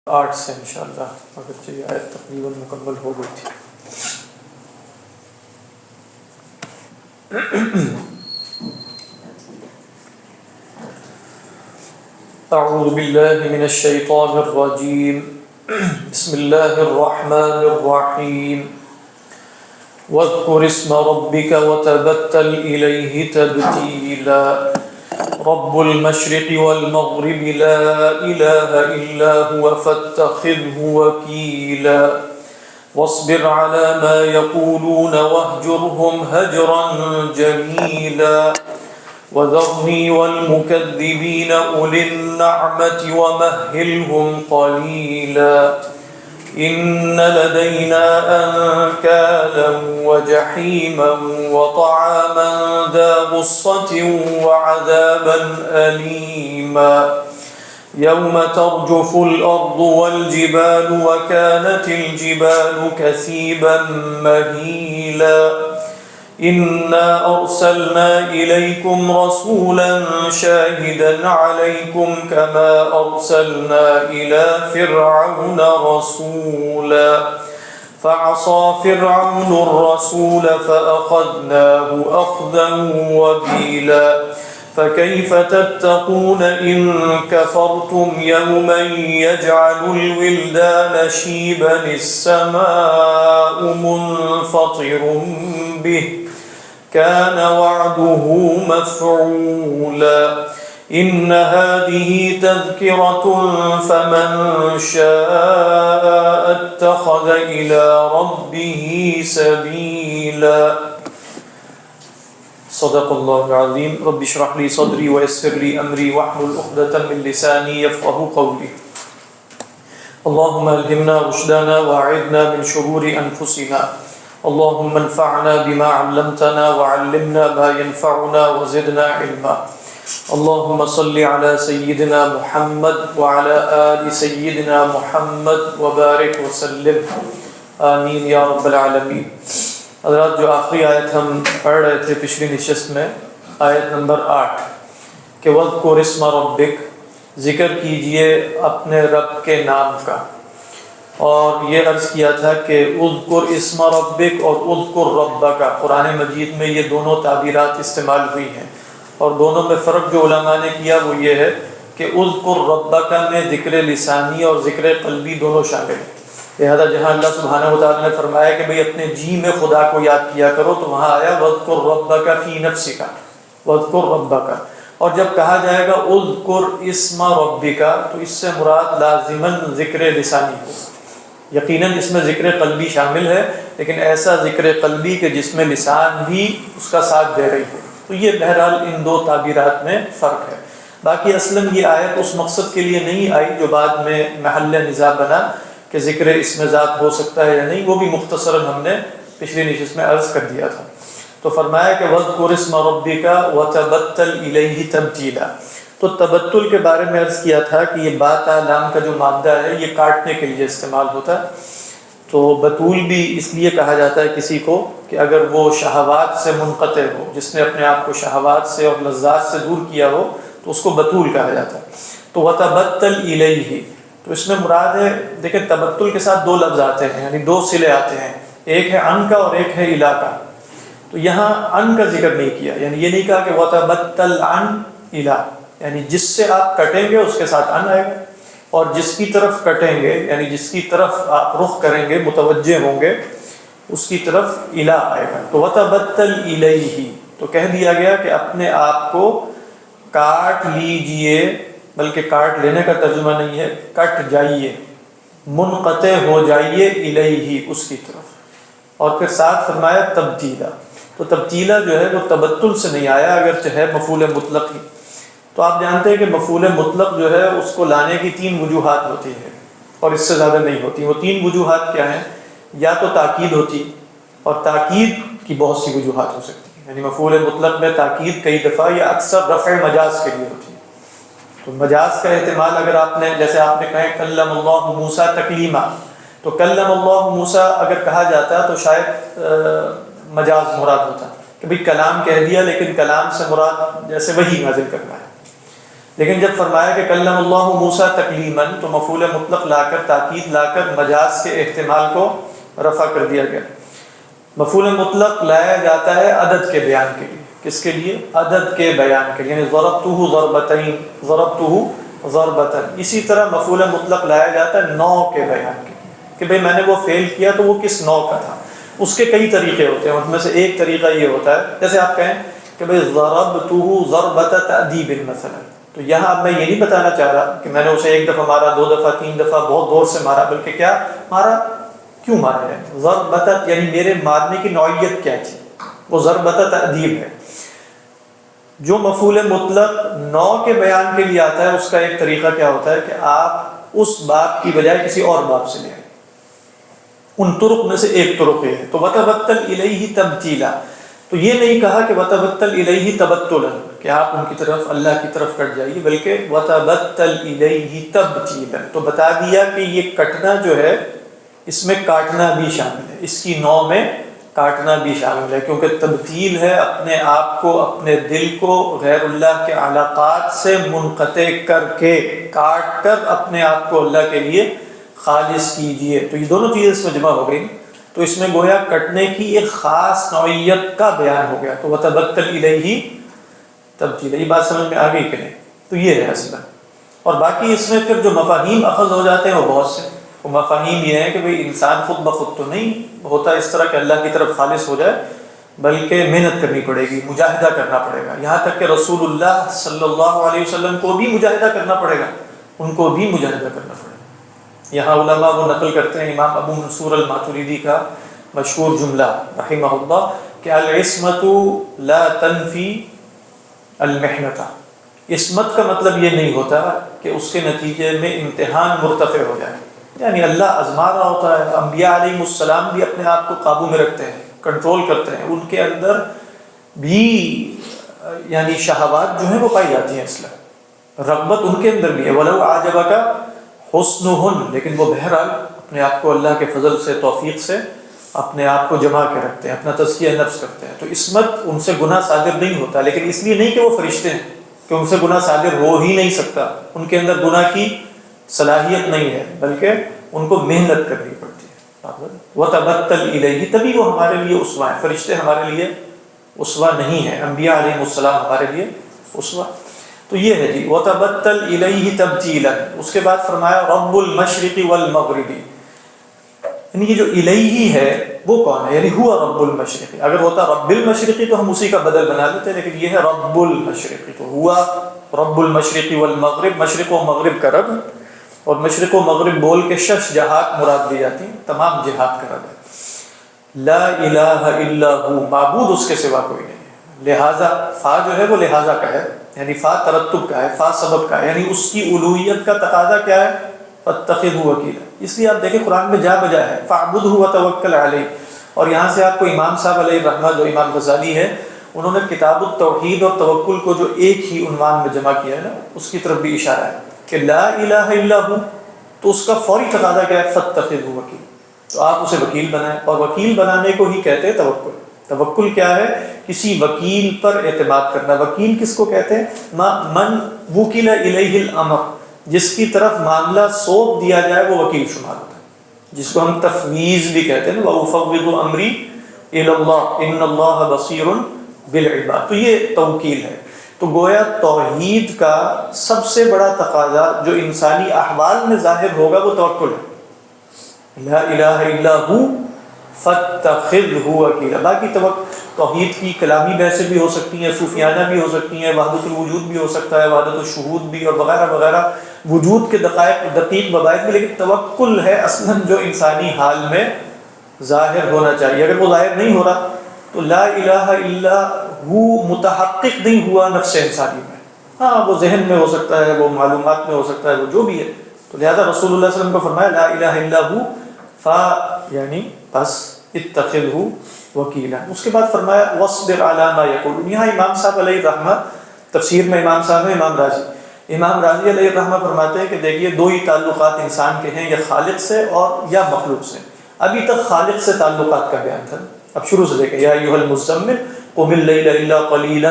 8 سے انشاءاللہ، اگرچہ یہ آیت تقریباً مکمل ہو گئی تھی۔ اعوذ باللہ من الشیطان الرجیم، بسم اللہ الرحمن الرحیم، واذکر اسم ربک وتبتل الیہ تبتیلا، رب المشرق والمغرب لا إله إلا هو فاتخذه وكيلا واصبر على ما يقولون واهجرهم هجرا جميلا وذرني والمكذبين أولي النعمة ومهلهم قليلا إن لدينا أنكالا وجحيما وطعاما ذا غصة وعذابا أليما يوم ترجف الأرض والجبال وكانت الجبال كثيبا مهيلا إنا أرسلنا إليكم رسولا شاهدا عليكم كما أرسلنا إلى فرعون رسولا فعصى فرعون الرسول فأخذناه أخذا وبيلا فكيف تتقون إن كفرتم يوما يجعل الولدان شيبا السماء منفطر به كان وعده مفعولا إن هذه تذكرة فمن شاء اتخذ إلى ربه سبيلا صدق الله العظيم رب اشرح لي صدري ويسر لي أمري واحلل عقدة من لساني يفقهوا قولي اللهم ألهمنا رشدنا وأعذنا من شرور أنفسنا اللهم انفعنا بما علمتنا وعلمنا ما ينفعنا وزدنا علما اللهم صل على سيدنا محمد وعلى آل سيدنا محمد وبارك وسلم آمین یا رب العالمین۔ حضرات، جو آخری آیت ہم پڑھ رہے تھے پچھلی نشست میں، آیت نمبر 8 کہ وَاذْكُرِ اسْمَ رَبِّكَ، ذکر کیجئے اپنے رب کے نام کا، اور یہ عرض کیا تھا کہ اذکر اسم ربک اور اذکر ربک، قرآن مجید میں یہ دونوں تعبیرات استعمال ہوئی ہیں، اور دونوں میں فرق جو علماء نے کیا وہ یہ ہے کہ اذکر ربک میں ذکر لسانی اور ذکر قلبی دونوں شامل ہیں۔ لہذا جہاں اللہ سبحانہ وتعالی نے فرمایا کہ بھئی اپنے جی میں خدا کو یاد کیا کرو، تو وہاں آیا وَاذْكُرْ رَبَّكَ فِي نَفْسِكَ وَاذْكُرْ رَبَّكَ، اور جب کہا جائے گا اذکر اسم ربک تو اس سے مراد لازماً ذکر لسانی ہو۔ یقیناً اس میں ذکر قلبی شامل ہے، لیکن ایسا ذکر قلبی کہ جس میں لسان بھی اس کا ساتھ دے رہی ہو۔ تو یہ بہرحال ان دو تعبیرات میں فرق ہے۔ باقی اصلاً یہ آیت اس مقصد کے لیے نہیں آئی جو بعد میں محل نزاع بنا کہ ذکر اسم ذات ہو سکتا ہے یا نہیں، وہ بھی مختصراً ہم نے پچھلی نشست میں عرض کر دیا تھا۔ تو فرمایا کہ وَاذْكُرِ اسْمَ رَبِّكَ وَتَبَتَّلْ إِلَيْهِ تَبْتِيلًا، تو تبتل کے بارے میں عرض کیا تھا کہ یہ با تا لام کا جو مادہ ہے یہ کاٹنے کے لیے استعمال ہوتا ہے۔ تو بتول بھی اس لیے کہا جاتا ہے کسی کو کہ اگر وہ شہوات سے منقطع ہو، جس نے اپنے آپ کو شہوات سے اور لذات سے دور کیا ہو تو اس کو بتول کہا جاتا ہے۔ تو وَتَبَتَّلْ إِلَيْهِ، تو اس میں مراد ہے، دیکھیں تبتل کے ساتھ دو لفظ آتے ہیں، یعنی دو صلے آتے ہیں، ایک ہے ان کا اور ایک ہے الا کا۔ تو یہاں ان کا ذکر نہیں کیا، یعنی یہ نہیں کہا کہ وَتَبَتَّلْ عَنْ الا، یعنی جس سے آپ کٹیں گے اس کے ساتھ ان آئے گا، اور جس کی طرف کٹیں گے یعنی جس کی طرف آپ رخ کریں گے، متوجہ ہوں گے، اس کی طرف الا آئے گا۔ تو وَتَبَتَّلْ إِلَيْهِ، تو کہہ دیا گیا کہ اپنے آپ کو کاٹ لیجئے، بلکہ کاٹ لینے کا ترجمہ نہیں ہے، کٹ جائیے، منقطع ہو جائیے، الیہ، اس کی طرف۔ اور پھر ساتھ فرمایا تبتیلا، تو تبتیلا جو ہے وہ تبتل سے نہیں آیا، اگرچہ ہے مفعول مطلق ہی۔ تو آپ جانتے ہیں کہ مفعول مطلق جو ہے اس کو لانے کی 3 وجوہات ہوتی ہیں، اور اس سے زیادہ نہیں ہوتی۔ وہ 3 وجوہات کیا ہیں؟ یا تو تاکید ہوتی، اور تاکید کی بہت سی وجوہات ہو سکتی ہیں، یعنی مفعول مطلق میں تاکید کئی دفعہ یا اکثر رفع مجاز کے لیے ہوتی ہے۔ تو مجاز کا احتمال اگر آپ نے، جیسے آپ نے کہا کلم اللہ موسیٰ تکلیما، تو کلم اللہ موسیٰ اگر کہا جاتا تو شاید مجاز مراد ہوتا کہ بھئی کلام کہہ دیا، لیکن کلام سے مراد جیسے وحی نازل کرنا ہے۔ لیکن جب فرمایا کہ کلم اللہ موسیٰ تکلیما تو مفعول مطلق لا کر تاکید لا کر مجاز کے احتمال کو رفع کر دیا گیا۔ مفعول مطلق لایا جاتا ہے عدد کے بیان کے لیے، کس کے لیے؟ عدد کے بیان کے لیے، یعنی ضربتہ ضربتین، ضربتہ ضربتن۔ اسی طرح مفعول مطلق لایا جاتا ہے نوع کے بیان کے لیے کہ بھئی میں نے وہ فعل کیا تو وہ کس نوع کا تھا۔ اس کے کئی طریقے ہوتے ہیں، ان میں سے ایک طریقہ یہ ہوتا ہے جیسے آپ کہیں کہ بھئی ضربتہ ضربۃ تأدیب مثلا، تو یہاں اب میں یہ نہیں بتانا چاہ رہا کہ میں نے اسے ایک دفعہ مارا، دو دفعہ، تین دفعہ، بہت زور سے مارا، بلکہ کیا مارا، کیوں مارا ہے؟ ضربۃ یعنی میرے مارنے کی نوعیت کیا تھی، وہ ضربۃ تأدیب ہے۔ جو مفعول مطلق نوع کے بیان کے لیے آتا ہے اس کا ایک طریقہ کیا ہوتا ہے کہ آپ اس باب کی بجائے کسی اور باب سے لے آئیں۔ ان طرق میں سے ایک طرق یہ ہے، تو وتبتل الیہ تبتیلا، تو یہ نہیں کہا کہ وتبتل الیہ تبتلا کہ آپ ان کی طرف اللہ کی طرف کٹ جائیے، بلکہ وتبتل الیہ تبتیلا، تو بتا دیا کہ یہ کٹنا جو ہے اس میں کاٹنا بھی شامل ہے، اس کی نوع میں کاٹنا بھی شامل ہے، کیونکہ تبتیل ہے اپنے آپ کو، اپنے دل کو غیر اللہ کے علاقات سے منقطع کر کے، کاٹ کر اپنے آپ کو اللہ کے لیے خالص کیجئے۔ تو یہ دونوں چیزیں اس میں جمع ہو گئی، تو اس میں گویا کٹنے کی ایک خاص نوعیت کا بیان ہو گیا، تو وتبتل الیہ تبتیلا، یہ بات سمجھ میں آ گئی کہ نہیں؟ تو یہ ہے اصلا۔ اور باقی اس میں پھر جو مفاہیم اخذ ہو جاتے ہیں وہ بہت سے، وہ مفاہیم یہ ہیں کہ بھئی انسان خود بخود تو نہیں ہوتا اس طرح کہ اللہ کی طرف خالص ہو جائے، بلکہ محنت کرنی پڑے گی، مجاہدہ کرنا پڑے گا، یہاں تک کہ رسول اللہ صلی اللہ علیہ وسلم کو بھی مجاہدہ کرنا پڑے گا، ان کو بھی مجاہدہ کرنا پڑے گا۔ یہاں علماء وہ نقل کرتے ہیں امام ابو منصور الماتریدی کا مشہور جملہ رحمہ اللہ کہ العصمت لا تنفی المحنت، عصمت کا مطلب یہ نہیں ہوتا کہ اس کے نتیجے میں امتحان مرتفع ہو جائے، یعنی اللہ آزما رہا ہوتا ہے۔ انبیاء علیہ السلام بھی اپنے آپ کو قابو میں رکھتے ہیں، کنٹرول کرتے ہیں، ان کے اندر بھی یعنی شہوات جو ہیں وہ پائی جاتی ہیں، اصلا رغبت ان کے اندر بھی ہے، وَلَوْ أَعْجَبَكَ حُسْنُهُنَّ، لیکن وہ بہرحال اپنے آپ کو اللہ کے فضل سے، توفیق سے اپنے آپ کو جما کے رکھتے ہیں، اپنا تزکیہ نفس کرتے ہیں۔ تو عصمت ان سے گناہ صادر نہیں ہوتا، لیکن اس لیے نہیں کہ وہ فرشتے ہیں کہ ان سے گناہ صادر ہو ہی نہیں سکتا، ان کے اندر گناہ کی صلاحیت نہیں ہے، بلکہ ان کو محنت کرنی پڑتی ہے۔ وَتَبَتَّلْ إِلَيْهِ، تبھی وہ ہمارے لیے اسوہ ہیں، فرشتے ہمارے لیے اسوہ نہیں ہیں، انبیاء علیہ السلام ہمارے لیے اسوہ۔ تو یہ ہے جی وَتَبَتَّلْ إِلَيْهِ تَبْتِيلًا۔ اس کے بعد فرمایا رب المشرق والمغرب، یعنی یہ جو الیہ ہے وہ کون ہے؟ یعنی ہوا رب المشرق، اگر ہوتا رب المشرقی تو ہم اسی کا بدل بنا لیتے، لیکن یہ ہے رب المشرقی، تو ہوا رب المشرق والمغرب، مشرق و مغرب کا رب، اور مشرق و مغرب بول کے شش جہات مراد دی جاتی ہیں، تمام جہات کا رب ہے۔ لا الہ الا ہو، معبود اس کے سوا کوئی نہیں ہے، لہذا فا جو ہے وہ لہذا کا ہے، یعنی فا ترتب کا ہے، فا سبب کا ہے، یعنی اس کی الوہیت کا تقاضا کیا ہے؟ فاتخذہ وکیلا۔ اس لیے آپ دیکھیں قرآن میں جا بجا ہے فاعبدہ وتوکل علیہ، اور یہاں سے آپ کو امام صاحب علیہ الرحمہ جو امام غزالی ہے انہوں نے کتاب التوحید اور توکل کو جو ایک ہی عنوان میں جمع کیا ہے نا، اس کی طرف بھی اشارہ ہے کہ لا الہ الا ہو، تو اس کا فوری تقاضا کیا ہے؟ فاتخذہ وکیلا، تو آپ اسے وکیل بنائیں، اور وکیل بنانے کو ہی کہتے ہیں توکل۔ توکل کیا ہے؟ کسی وکیل پر اعتماد کرنا۔ وکیل کس کو کہتے ہیں؟ من وکل الیہ الامر، جس کی طرف معاملہ سونپ دیا جائے وہ وکیل شمار ہوتا ہے، جس کو ہم تفویض بھی کہتے ہیں نا، وَأُفَوِّضُ أَمْرِي إِلَى اللَّهِ إِنَّ اللَّهَ بَصِيرٌ بِالْعِبَادِ، تو یہ توکیل ہے۔ تو گویا توحید کا سب سے بڑا تقاضا جو انسانی احوال میں ظاہر ہوگا وہ توکل ہے، لا الہ الا ہو فاتخذہ وکیلا۔ باقی توحید کی کلامی بحثیں بھی ہو سکتی ہیں، صوفیانہ بھی ہو سکتی ہیں، وحدت الوجود بھی ہو سکتا ہے، وحدت الشہود بھی، اور وغیرہ وغیرہ، وجود کے دقیق مباحث بھی، لیکن توکل ہے اصلاً جو انسانی حال میں ظاہر ہونا چاہیے۔ اگر وہ ظاہر نہیں ہو رہا تو لا الہ الا ہو متحقق نہیں ہوا نفس انسانی میں، ہاں وہ ذہن میں ہو سکتا ہے، وہ معلومات میں ہو سکتا ہے، وہ جو بھی ہے۔ تو لہذا رسول اللہ صلی اللہ علیہ وسلم کو فرمایا لا الہ الا ہو فا، یعنی بس اتخذہ وکیلا۔ اس کے بعد فرمایا وَاصْبِرْ عَلَىٰ مَا يَقُولُونَ۔ یہاں امام صاحب علیہ الرحمہ، تفسیر میں امام صاحب ہیں امام راضی، امام راضی علیہ الرحمہ فرماتے ہیں کہ دیکھیے دو ہی تعلقات انسان کے ہیں، یا خالق سے اور یا مخلوق سے۔ ابھی تک خالق سے تعلقات کا بیان تھا، اب شروع سے دیکھیں یا ایھا المزمل قم اللیل الا قلیلا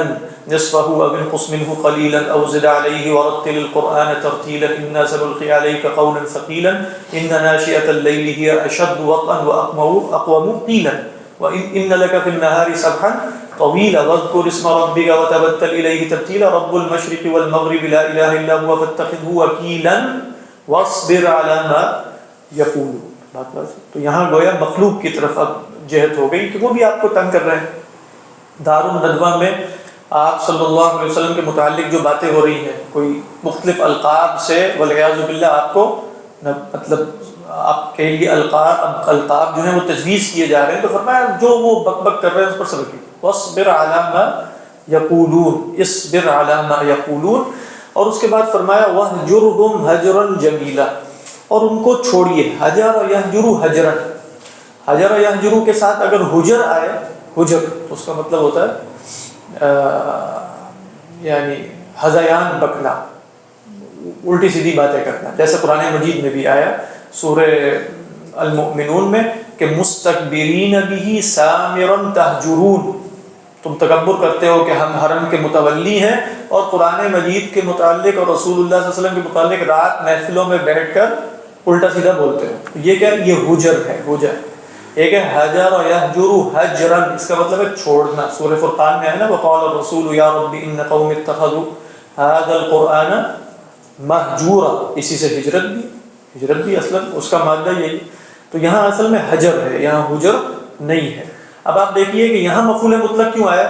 نصفه او انقص منه قلیلا او زد علیہ ورتل القرآن ترتیلا انا سنلقی علیک قولا ثقیلا ان ناشئة اللیل هی اشد وطئا واقوم قیلا وان لک فی النهار سبحا طویلا واذکر اسم ربک وتبتل الیہ تبتیلا رب المشرق والمغرب لا الہ الا هو فاتخذه وکیلا واصبر علی ما یقولون. تو یہاں گویا مخلوق کی طرف اب جہت ہو گئی کہ وہ بھی آپ کو تنگ کر رہے ہیں. دار الندوہ میں آپ صلی اللہ علیہ وسلم کے متعلق جو باتیں ہو رہی ہیں کوئی مختلف القاب سے والعیاذ باللہ آپ کو مطلب آپ کے لیے القاب جو ہیں وہ تجویز کیے جا رہے ہیں، تو فرمایا جو وہ بک بک کر رہے ہیں اس پر صبر کیجیے. واصبر علی ما یقولون، اصبر علی ما یقولون. اور اس کے بعد فرمایا وَهْجُرْهُمْ هَجْرًا جَمِيلًا، اور ان کو چھوڑیے. حجر یہجرو حجرن، حجر یہجرو کے ساتھ اگر حجر آئے، حجر تو اس کا مطلب ہوتا ہے یعنی ہذیان بکنا، الٹی سیدھی باتیں کرنا، جیسے قرآن مجید میں بھی آیا سورہ المؤمنون میں کہ مستکبرین بہ سامرا تہجرون، تم تکبر کرتے ہو کہ ہم حرم کے متولی ہیں، اور قرآن مجید کے متعلق اور رسول اللہ صلی اللہ علیہ وسلم کے متعلق رات محفلوں میں بیٹھ کر الٹا سیدھا بولتے ہو. یہ کیا؟ یہ حجر ہے. حجر ایک ہے حجر یہجر حجرا، اس کا مطلب ہے چھوڑنا. سورہ فرقان میں ہے نا وقال الرسول یا رب ان قوم اتخذوا هذا القرآن مہجورا، اسی سے ہجرت بھی اصلا اس کا مادہ یہی. تو یہاں اصل میں حجر ہے، یہاں حجر نہیں ہے. اب آپ دیکھیے کہ یہاں مفعول مطلق کیوں آیا،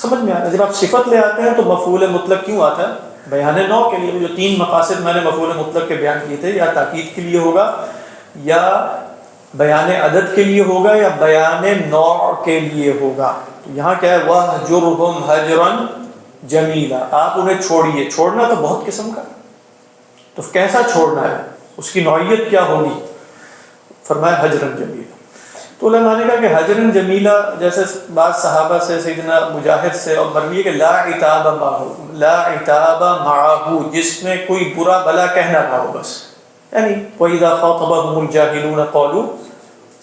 سمجھ میں آیا؟ جب آپ صفت لے آتے ہیں تو مفعول مطلق کیوں آتا ہے؟ بیان نوع کے لیے. جو تین مقاصد میں نے مفعول مطلق کے بیان کیے تھے، یا تاکید کے لیے ہوگا، یا بیان عدد کے لیے ہوگا، یا بیان نوع کے لیے ہوگا. تو یہاں کیا ہے؟ وَهْجُرْهُمْ هَجْرًا جَمِيلًا، آپ انہیں چھوڑیے. چھوڑنا تو بہت قسم کا، تو کیسا چھوڑنا ہے، اس کی نوعیت کیا ہوگی؟ فرمایا حجرًا جمیلا. تو علماء نے کہا کہ حجرًا جمیلا جیسے بعض صحابہ سے سیدنا مجاہد سے اور مروی کہ لا عتاب معه، جس میں کوئی برا بلا کہنا نہ ہو، بس یعنی وَإِذَا خَاطَبَهُمُ الْجَاهِلُونَ قَالُوا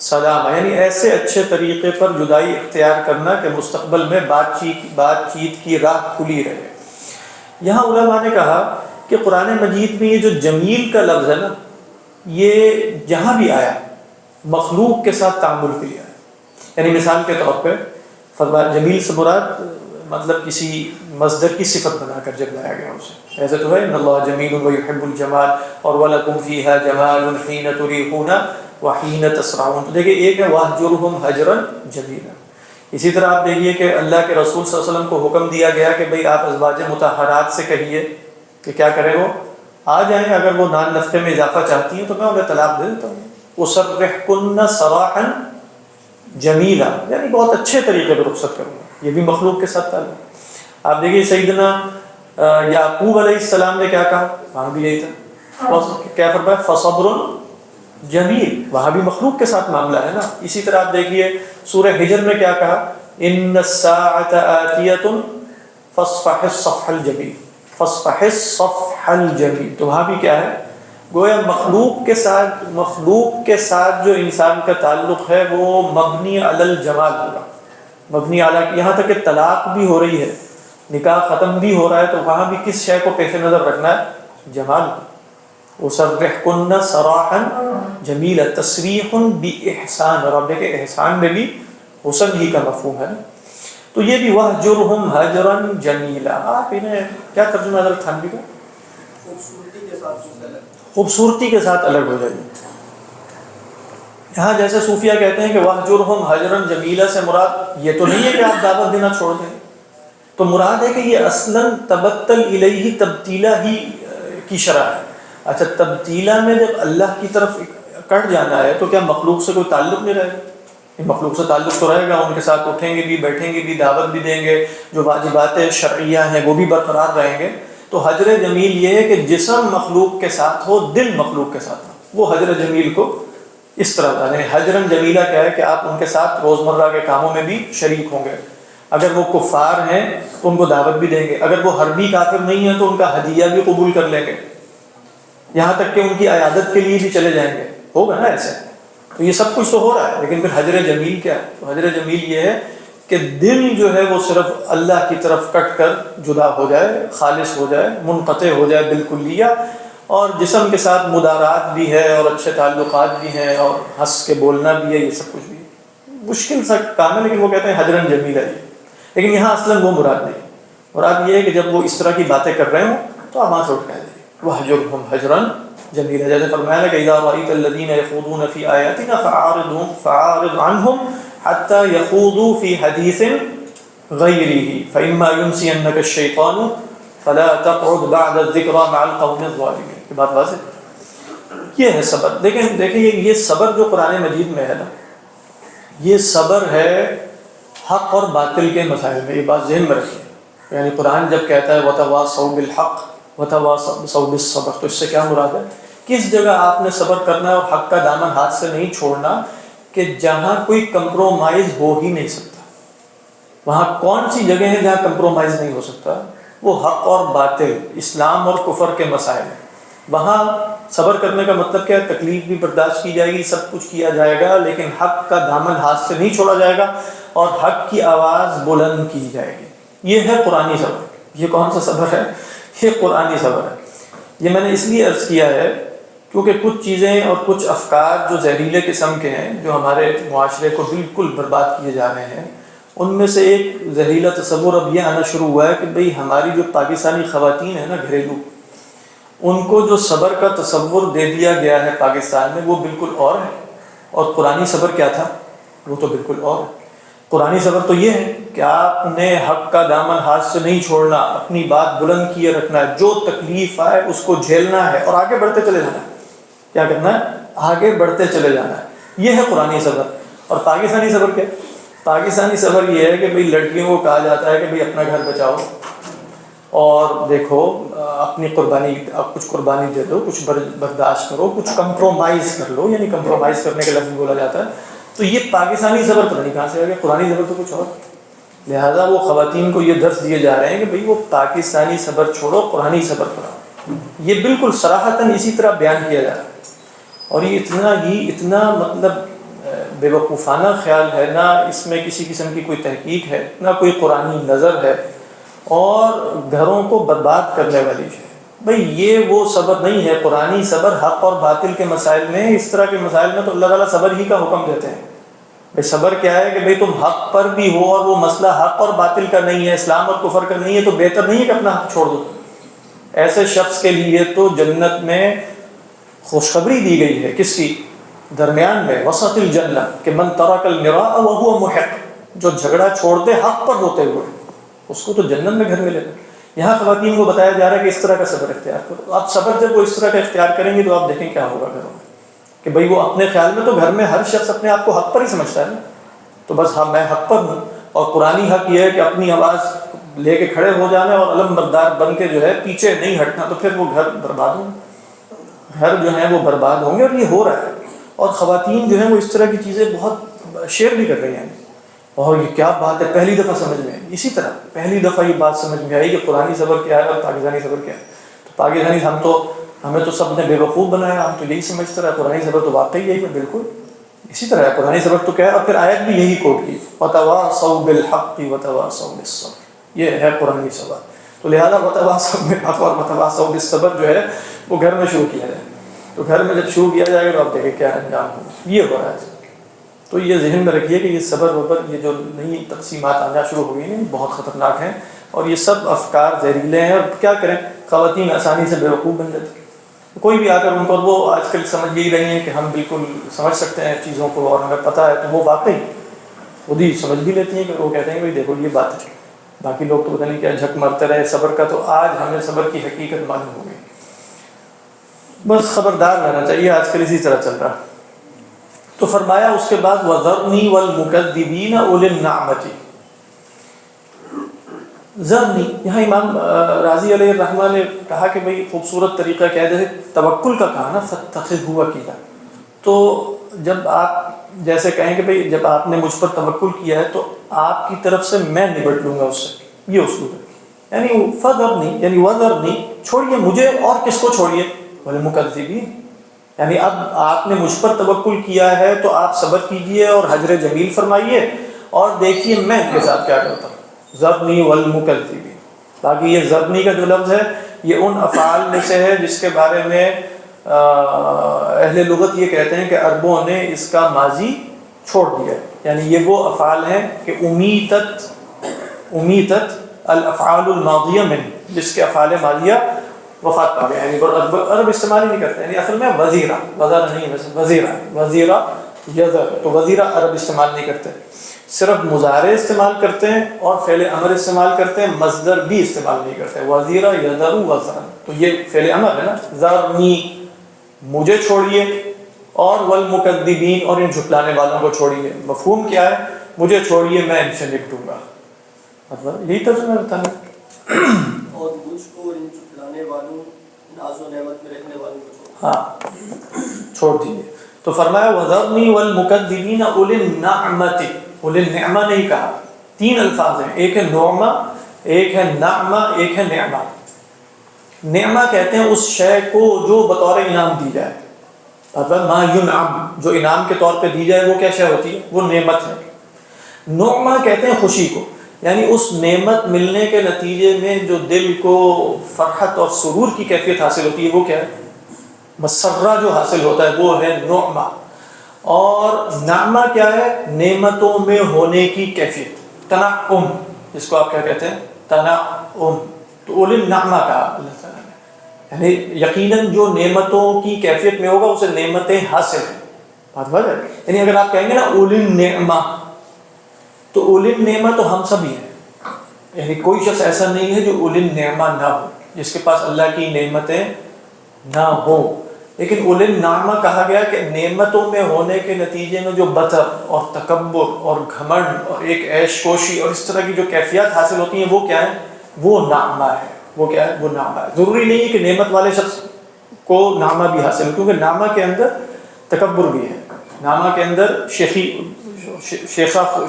سَلَامًا، یعنی ایسے اچھے طریقے پر جدائی اختیار کرنا کہ مستقبل میں بات چیت کی راہ کھلی رہے. یہاں علماء نے کہا کہ قرآن مجید میں یہ جو جمیل کا لفظ ہے نا، یہ جہاں بھی آیا مخلوق کے ساتھ تعامل کے لیے آیا. یعنی مثال کے طور پہ فرمایا جمیل سے مراد مطلب کسی مصدر کی صفت بنا کر جب لایا گیا اسے. ایسے تو ہے ان اللہ جمیل ویحب الجمال، اور وَلَكُمْ فِيهَا جَمَالٌ حِينَ تُرِيحُونَ وَحِينَ تَسْرَحُونَ. تو دیکھیں ایک ہے وَاهْجُرْهُمْ هَجْرًا جَمِيلًا. اسی طرح آپ دیکھیے کہ اللہ کے رسول صلی اللہ علیہ وسلم کو حکم دیا گیا کہ بھئی آپ ازواج مطہرات سے کہیے کہ کیا کریں، وہ آ جائیں، اگر وہ نان نفقے میں اضافہ چاہتی ہیں تو میں انہیں طلاق دے دیتا ہوں. اُسَرِّحْكُنَّ سَرَاحًا جَمِيلًا، یعنی بہت اچھے طریقے پر رخصت کروں گا. یہ بھی مخلوق کے ساتھ تعلق. آپ دیکھیے سیدنا یعقوب علیہ السلام نے کیا کہا، وہاں بھی یہی تھا، کیا فرمایا فصبر جمیل، وہاں بھی مخلوق کے ساتھ معاملہ ہے نا. اسی طرح آپ دیکھیے سورہ حجر میں کیا کہا، ان الساعۃ آتیۃ فاصفح الصفح الجمیل، فاصفح الصفح الجمیل. تو وہاں بھی کیا ہے، گویا مخلوق کے ساتھ جو انسان کا تعلق ہے وہ مبنی علی الجمال ہوگا، مبنی علی، یہاں تک کہ طلاق بھی ہو رہی ہے، نکاح ختم بھی ہو رہا ہے، تو وہاں بھی کس شے کو پیش نظر رکھنا ہے، جمال. وَسَرِّحْكُنَّ سَرَاحًا جَمِيلًا، تسریح بِإِحْسان، اور آپ دیکھیں احسان میں بھی حسن ہی کا مفہوم ہے. تو یہ بھی وَهْجُرْهُمْ هَجْرًا جَمِيلًا. آپ انہیں کیا ترجمہ حضرت تھانوی کا، خوبصورتی کے ساتھ الگ ہو جائیے. یہاں جیسے صوفیہ کہتے ہیں کہ وَهْجُرْهُمْ هَجْرًا جَمِيلًا سے مراد یہ تو نہیں ہے کہ آپ دعوت دینا چھوڑ دیں، تو مراد ہے کہ یہ اصلاً تبتل الیہ تبتیلا ہی کی شرح ہے. اچھا تبتیلا میں جب اللہ کی طرف کٹ جانا ہے تو کیا مخلوق سے کوئی تعلق نہیں رہے گا؟ مخلوق سے تعلق تو رہے گا، ان کے ساتھ اٹھیں گے بھی، بیٹھیں گے بھی، دعوت بھی دیں گے، جو واجبات شرعیہ ہیں وہ بھی برقرار رہیں گے. تو حجر جمیل یہ ہے کہ جسم مخلوق کے ساتھ ہو، دل مخلوق کے ساتھ ہو. وہ حجر جمیل کو اس طرح یعنی حجرًا جمیلا کیا ہے کہ آپ ان کے ساتھ روزمرہ کے کاموں میں بھی شریک ہوں گے. اگر وہ کفار ہیں تو ان کو دعوت بھی دیں گے، اگر وہ حربی کافر نہیں ہیں تو ان کا ہدیہ بھی قبول کر لیں گے، یہاں تک کہ ان کی عیادت کے لیے بھی چلے جائیں گے. ہوگا نا ایسے. تو یہ سب کچھ تو ہو رہا ہے، لیکن پھر حجر جمیل کیا ہے؟ تو حجر جمیل یہ ہے کہ دل جو ہے وہ صرف اللہ کی طرف کٹ کر جدا ہو جائے، خالص ہو جائے، منقطع ہو جائے بالکلیہ، اور جسم کے ساتھ مدارات بھی ہے اور اچھے تعلقات بھی ہیں اور ہنس کے بولنا بھی ہے، یہ سب کچھ بھی ہے۔ مشکل سا کام ہے، لیکن وہ کہتے ہیں حجرن جمیلا ہے، لیکن یہاں اصلاً وہ مراد نہیں۔ مراد یہ ہے کہ جب وہ اس طرح کی باتیں کر رہے ہوں تو آپ وہاں سے اٹھ کہہ دیں وَاهْجُرْهُمْ حَجْرًا جَمِيلًا، جیسے فرمایا کہ اِذَا رَأَيْتَ الَّذِينَ يَخُوضُونَ فِي آيَاتِنَا فَأَعْرِضْ عَنْهُمْ حَتَّى يَخُوضُوا فِي حَدِيثٍ غَيْرِهِ فَإِمَّا يُنْسِيَنَّكَ الشَّيْطَانُ فَلَا تَقْعُدْ بَعْدَ الذِّكْرَىٰ مَعَ الْقَوْمِ الظَّالِمِينَ۔ یہ بات واضح، یہ ہے صبر۔ لیکن دیکھیے یہ صبر جو قرآن مجید میں ہے نا، یہ صبر ہے حق اور باطل کے مسائل میں، یہ بات ذہن میں رکھیے۔ یعنی قرآن جب کہتا ہے وَتَوَاصَوْا بِالْحَقِّ وَتَوَاصَوْا بِالصَّبْرِ، تو اس سے کیا مراد ہے؟ کس جگہ آپ نے صبر کرنا ہے اور حق کا دامن ہاتھ سے نہیں چھوڑنا، کہ جہاں کوئی کمپرومائز ہو ہی نہیں سکتا۔ وہاں کون سی جگہ ہے جہاں کمپرومائز نہیں ہو سکتا؟ وہ حق اور باطل، اسلام اور کفر کے مسائل ہیں۔ وہاں صبر کرنے کا مطلب کیا ہے؟ تکلیف بھی برداشت کی جائے گی، سب کچھ کیا جائے گا، لیکن حق کا دامن ہاتھ سے نہیں چھوڑا جائے گا اور حق کی آواز بلند کی جائے گی۔ یہ ہے قرآنی صبر۔ یہ کون سا صبر ہے؟ یہ قرآنی صبر ہے۔ یہ میں نے اس لیے عرض کیا ہے کیونکہ کچھ چیزیں اور کچھ افکار جو زہریلے قسم کے ہیں، جو ہمارے معاشرے کو بالکل برباد کیے جا رہے ہیں، ان میں سے ایک زہریلا تصور اب یہ آنا شروع ہوا ہے کہ بھئی ہماری جو پاکستانی خواتین ہیں نا گھریلو، ان کو جو صبر کا تصور دے دیا گیا ہے پاکستان میں وہ بالکل اور ہے، اور قرآنی صبر کیا تھا؟ وہ تو بالکل اور ہے۔ قرآنی صبر تو یہ ہے کہ آپ نے حق کا دامن ہاتھ سے نہیں چھوڑنا، اپنی بات بلند کیے رکھنا ہے، جو تکلیف آئے اس کو جھیلنا ہے اور آگے بڑھتے چلے جانا ہے۔ کیا کرنا ہے؟ آگے بڑھتے چلے جانا ہے۔ یہ ہے قرآنی صبر۔ اور پاکستانی صبر کیا؟ پاکستانی صبر یہ ہے کہ بھئی لڑکیوں کو کہا جاتا ہے کہ بھئی اپنا گھر بچاؤ اور دیکھو اپنی قربانی، اب کچھ قربانی دے دو، کچھ برداشت کرو، کچھ کمپرومائز کر لو، یعنی کمپرومائز کرنے کا لفظ بولا جاتا ہے۔ تو یہ پاکستانی صبر پتہ نہیں کہاں سے آ گیا، قرآنی صبر تو کچھ اور۔ لہٰذا وہ خواتین کو یہ درس دیے جا رہے ہیں کہ بھئی وہ پاکستانی صبر چھوڑو، قرآنی صبر کرو۔ یہ بالکل صراحتاً اسی طرح بیان کیا جا رہا ہے، اور یہ اتنا مطلب بے وقوفانہ خیال ہے، نہ اس میں کسی قسم کی کوئی تحقیق ہے، نہ کوئی قرآنی نظر ہے، اور گھروں کو برباد کرنے والی ہے۔ بھئی یہ وہ صبر نہیں ہے۔ قرآنی صبر حق اور باطل کے مسائل میں، اس طرح کے مسائل میں تو اللہ تعالیٰ صبر ہی کا حکم دیتے ہیں۔ بھئی صبر کیا ہے کہ بھئی تم حق پر بھی ہو اور وہ مسئلہ حق اور باطل کا نہیں ہے، اسلام اور کفر کا نہیں ہے، تو بہتر نہیں ہے کہ اپنا حق چھوڑ دو۔ ایسے شخص کے لیے تو جنت میں خوشخبری دی گئی ہے، کس کی؟ درمیان میں، وسط الجنہ، کہ من ترک المراء وهو محق، جو جھگڑا چھوڑ دے حق پر ہوتے ہوئے، اس کو تو جنت میں گھر ملے گا۔ یہاں خواتین کو بتایا جا رہا ہے کہ اس طرح کا صبر اختیار کرو۔ آپ صبر جب وہ اس طرح کا اختیار کریں گے تو آپ دیکھیں کیا ہوگا گھروں میں، کہ بھئی وہ اپنے خیال میں تو گھر میں ہر شخص اپنے آپ کو حق پر ہی سمجھتا ہے نا، تو بس ہاں میں حق پر ہوں، اور قرآنی حق یہ ہے کہ اپنی آواز لے کے کھڑے ہو جانا اور علم بردار بن کے جو ہے پیچھے نہیں ہٹنا، تو پھر وہ گھر برباد ہوں گے، گھر جو ہیں وہ برباد ہوں گے، اور یہ ہو رہا ہے۔ اور خواتین جو ہیں وہ اس طرح کی چیزیں بہت شیئر بھی کر رہی ہیں، اور یہ کیا بات ہے، پہلی دفعہ سمجھ میں آئی۔ اسی طرح پہلی دفعہ یہ بات سمجھ میں آئی کہ قرآنی صبر کیا ہے اور پاکستانی صبر کیا ہے۔ تو پاکستانی ہمیں تو سب نے بے وقوف بنایا، ہم تو یہی سمجھتے رہے، قرآنی صبر تو واقعی یہی ہے، بالکل اسی طرح ہے۔ قرآنی صبر تو کیا ہے، اور پھر آیت بھی یہی کوٹ کی، وَتَوَاصَوْا بِالْحَقِّ وَتَوَاصَوْا بِالصَّبْرِ، یہ ہے قرآنی صبر۔ تو لہٰذا وَتَوَاصَوْا بِالْحَقِّ اور وَتَوَاصَوْا بِالصَّبْر جو ہے وہ گھر میں شروع کیا جائے، تو گھر میں جب شروع کیا جائے گا تو آپ دیکھیں کیا انجام ہوگا۔ یہ ہو رہا ہے۔ تو یہ ذہن میں رکھیے کہ یہ صبر وبر، یہ جو نئی تقسیمات آنا شروع ہو گئی ہیں، بہت خطرناک ہیں، اور یہ سب افکار زہریلے ہیں۔ اور کیا کریں، خواتین آسانی سے بیوقوف بن جاتی ہیں، کوئی بھی آ کر ان کو، وہ آج کل سمجھ یہی رہی ہیں کہ ہم بالکل سمجھ سکتے ہیں چیزوں کو اور ہمیں پتہ ہے، تو وہ واقعی خود ہی سمجھ بھی لیتی ہیں، کہ وہ کہتے ہیں کہ دیکھو یہ بات ہے، باقی لوگ تو پتہ نہیں کیا جھک مرتے رہے صبر کا۔ تو آج ہمیں صبر کی حقیقت معلوم ہو گئی، بس خبردار رہنا چاہیے، آج کل اسی طرح چل رہا۔ تو فرمایا اس کے بعد وَذَرْنِي وَالْمُكَذِّبِينَ أُولِي النَّعْمَةِ، ذرنی، یہاں امام راضی علیہ الرحمہ نے کہا کہ بھئی خوبصورت طریقہ کیا ہے، جیسے توکل کا کہا نا، فَاتَّخِذْهُ وَكِيلًا، تو جب آپ جیسے کہیں کہ بھئی جب آپ نے مجھ پر توکل کیا ہے تو آپ کی طرف سے میں نبٹ لوں گا اس سے، یہ اصول ہے۔ یعنی فَذَرْنِي یعنی وَذَرْنِی، چھوڑیے مجھے، اور کس کو چھوڑیے، وَالْمُكَذِّبِينَ، یعنی اب آپ نے مجھ پر توکل کیا ہے تو آپ صبر کیجئے اور حجر جمیل فرمائیے، اور دیکھیے میں ان کے ساتھ کیا کرتا ہوں. ذرنی والمکذبین. باقی یہ ذرنی کا جو لفظ ہے یہ ان افعال میں سے ہے جس کے بارے میں اہل لغت یہ کہتے ہیں کہ عربوں نے اس کا ماضی چھوڑ دیا. یعنی یہ وہ افعال ہیں کہ امیتت الافعال الماضیہ من، جس کے افعال ماضیہ وفات پا گئے. یعنی عرب استعمال ہی نہیں کرتے. یعنی اصل میں وزیرہ، وزارہ نہیں، وزیرہ، وزیرہ یذر، تو وزیرہ عرب استعمال نہیں کرتے، صرف مضارع استعمال کرتے ہیں اور فعل امر استعمال کرتے ہیں، مصدر بھی استعمال نہیں کرتے. وزیرہ یذر وزرا، تو یہ فعل امر ہے نا. ذرنی مجھے چھوڑیے، اور والمکذبین اور ان جھٹلانے والوں کو چھوڑیے. مفہوم کیا ہے؟ مجھے چھوڑیے میں ان سے نپٹوں گا. مطلب یہی ترجمہ ہوتا ہے. اور مجھ کو ان جھٹلانے والوں، ناز و نعمت میں رہنے والوں کو چھوڑ. ہاں چھوڑ دیجیے. تو فرمایا وَذَرْنِي وَالْمُكَذِّبِينَ أُولِي النَّعْمَةِ. اُولِي النِّعْمَةِ نہیں کہا، تین الفاظ ہیں، ایک ہے نعمہ، ایک ہے نعمہ، ایک ہے نعمہ. نعمہ کہتے ہیں اس شے کو جو بطور انعام دی جائے. مطلب ما ینعم، جو انعام کے طور پہ دی جائے وہ کیا شے ہوتی ہے؟ وہ نعمت ہے. نعمہ کہتے ہیں خوشی کو، یعنی اس نعمت ملنے کے نتیجے میں جو دل کو فرحت اور سرور کی کیفیت حاصل ہوتی ہے وہ کیا ہے؟ مسرہ جو حاصل ہوتا ہے وہ ہے نعمہ. اور نعمہ کیا ہے؟ نعمتوں میں ہونے کی کیفیت، تنعم، جس کو آپ کیا کہتے ہیں؟ تنعم. تو اولی النعمہ کہا اللہ تعالیٰ نے، یعنی یقیناً جو نعمتوں کی کیفیت میں ہوگا اسے نعمتیں حاصل ہیں. بات بات ہے. یعنی اگر آپ کہیں گے نا اولی النعمہ، تو اولی النعمہ تو ہم سب ہی ہیں. یعنی کوئی شخص ایسا نہیں ہے جو اولی النعمہ نہ ہو، جس کے پاس اللہ کی نعمتیں نہ ہو. لیکن اولی النعمہ کہا گیا کہ نعمتوں میں ہونے کے نتیجے میں جو بطر اور تکبر اور گھمنڈ اور ایک عیش کوشی اور اس طرح کی جو کیفیات حاصل ہوتی ہیں وہ کیا ہے؟ وہ نعمہ ہے. وہ کیا ہے؟ وہ نعمہ ہے. ضروری نہیں ہے کہ نعمت والے شخص کو نعمہ بھی حاصل ہو، کیونکہ نعمہ کے اندر تکبر بھی ہے، نعمہ کے اندر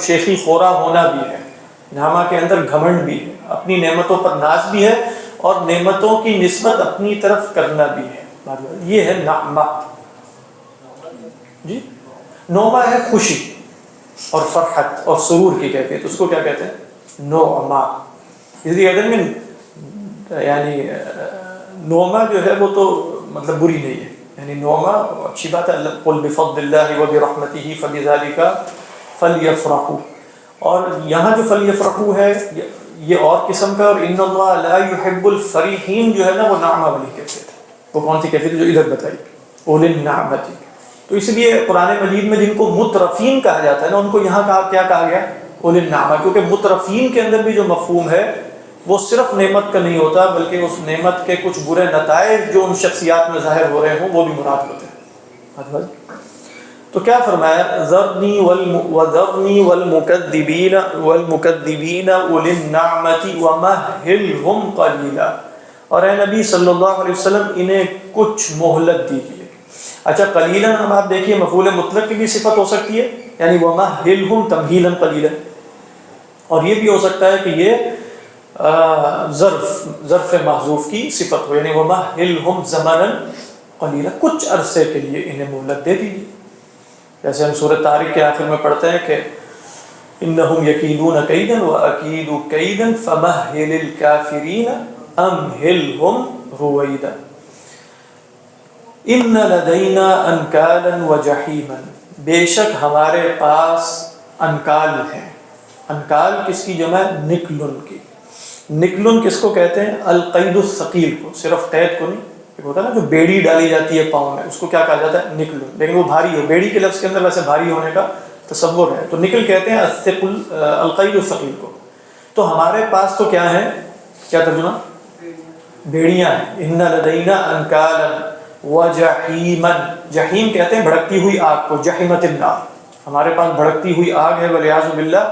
شیخی خورا ہونا بھی ہے، نعمہ کے اندر گھمنڈ بھی ہے، اپنی نعمتوں پر ناز بھی ہے اور نعمتوں کی نسبت اپنی طرف کرنا بھی ہے. یہ ہے نعمہ. جی نعمہ ہے خوشی اور فرحت اور سرور کی کیفیت، اس کو کیا کہتے ہیں؟ نعمہ. اس لیے کہتے ہیں کہ یعنی نعمہ جو ہے وہ تو مطلب بری نہیں ہے، یعنی نعمہ اچھی بات ہے. قل بفضل اللہ وبرحمتہ فبذلک فلیفرحوا. اور یہاں جو فلیفرحوا ہے یہ اور قسم کا، اور ان اللہ لا یحب الفریحین جو ہے نا وہ نعمہ والی کیفیت ہے. وہ کون سی کیفیت جو ادھر بتائی؟ اولی النعمۃ. تو اس لیے قرآن مجید میں جن کو مترفین کہا جاتا ہے نا ان کو یہاں کیا کہا گیا؟ اولی النعمہ. کیونکہ مترفین کے اندر بھی جو مفہوم ہے وہ صرف نعمت کا نہیں ہوتا، بلکہ اس نعمت کے کچھ برے نتائج جو ان شخصیات میں ظاہر ہو رہے ہوں وہ بھی مراد ہوتے ہیں. تو کیا فرمایا؟ ذرنی والمکذبین اولی النعمۃ ومہلہم قلیلا. اور اے نبی صلی اللہ علیہ وسلم انہیں کچھ مہلت دیجیے. اچھا قلیلا اب آپ دیکھیے مفعول مطلق کی بھی صفت ہو سکتی ہے، یعنی ومہلہم تمہیلا قلیلا، اور یہ بھی ہو سکتا ہے کہ یہ ظرف محذوف کی صفت ہو، یعنی ومہلہم زمنا قلیلا، کچھ عرصے کے لیے انہیں مہلت دے دیجیے. جیسے ہم سورۃ طارق کے آخر میں پڑھتے ہیں کہ انہم یکیدون کیدا واکید کیدا فمہل الکافرین امہلہم رویدا. ان لدینا انکالا وجحیما، بے شک ہمارے پاس انکال ہیں. انکال کس کی جمع ہے؟ نکلن کی. نکلن کس کو کہتے ہیں؟ القید الثقیل کو، صرف قید کو نہیں. ایک ہوتا ہے نا جو بیڑی ڈالی جاتی ہے پاؤں میں، اس کو کیا کہا جاتا ہے؟ نکلن. لیکن وہ بھاری ہو، بیڑی کے لفظ کے اندر ویسے بھاری ہونے کا تصور ہے، تو نکل کہتے ہیں القید الثقیل کو. تو ہمارے پاس تو کیا ہے؟ کیا ترجمہ؟ بیڑیاں ہیں. ان لدینا انکالا وجحیما، جحیم کہتے ہیں بھڑکتی ہوئی آگ کو، جحیمت النار. ہمارے پاس بھڑکتی ہوئی آگ ہے والعیاذ باللہ.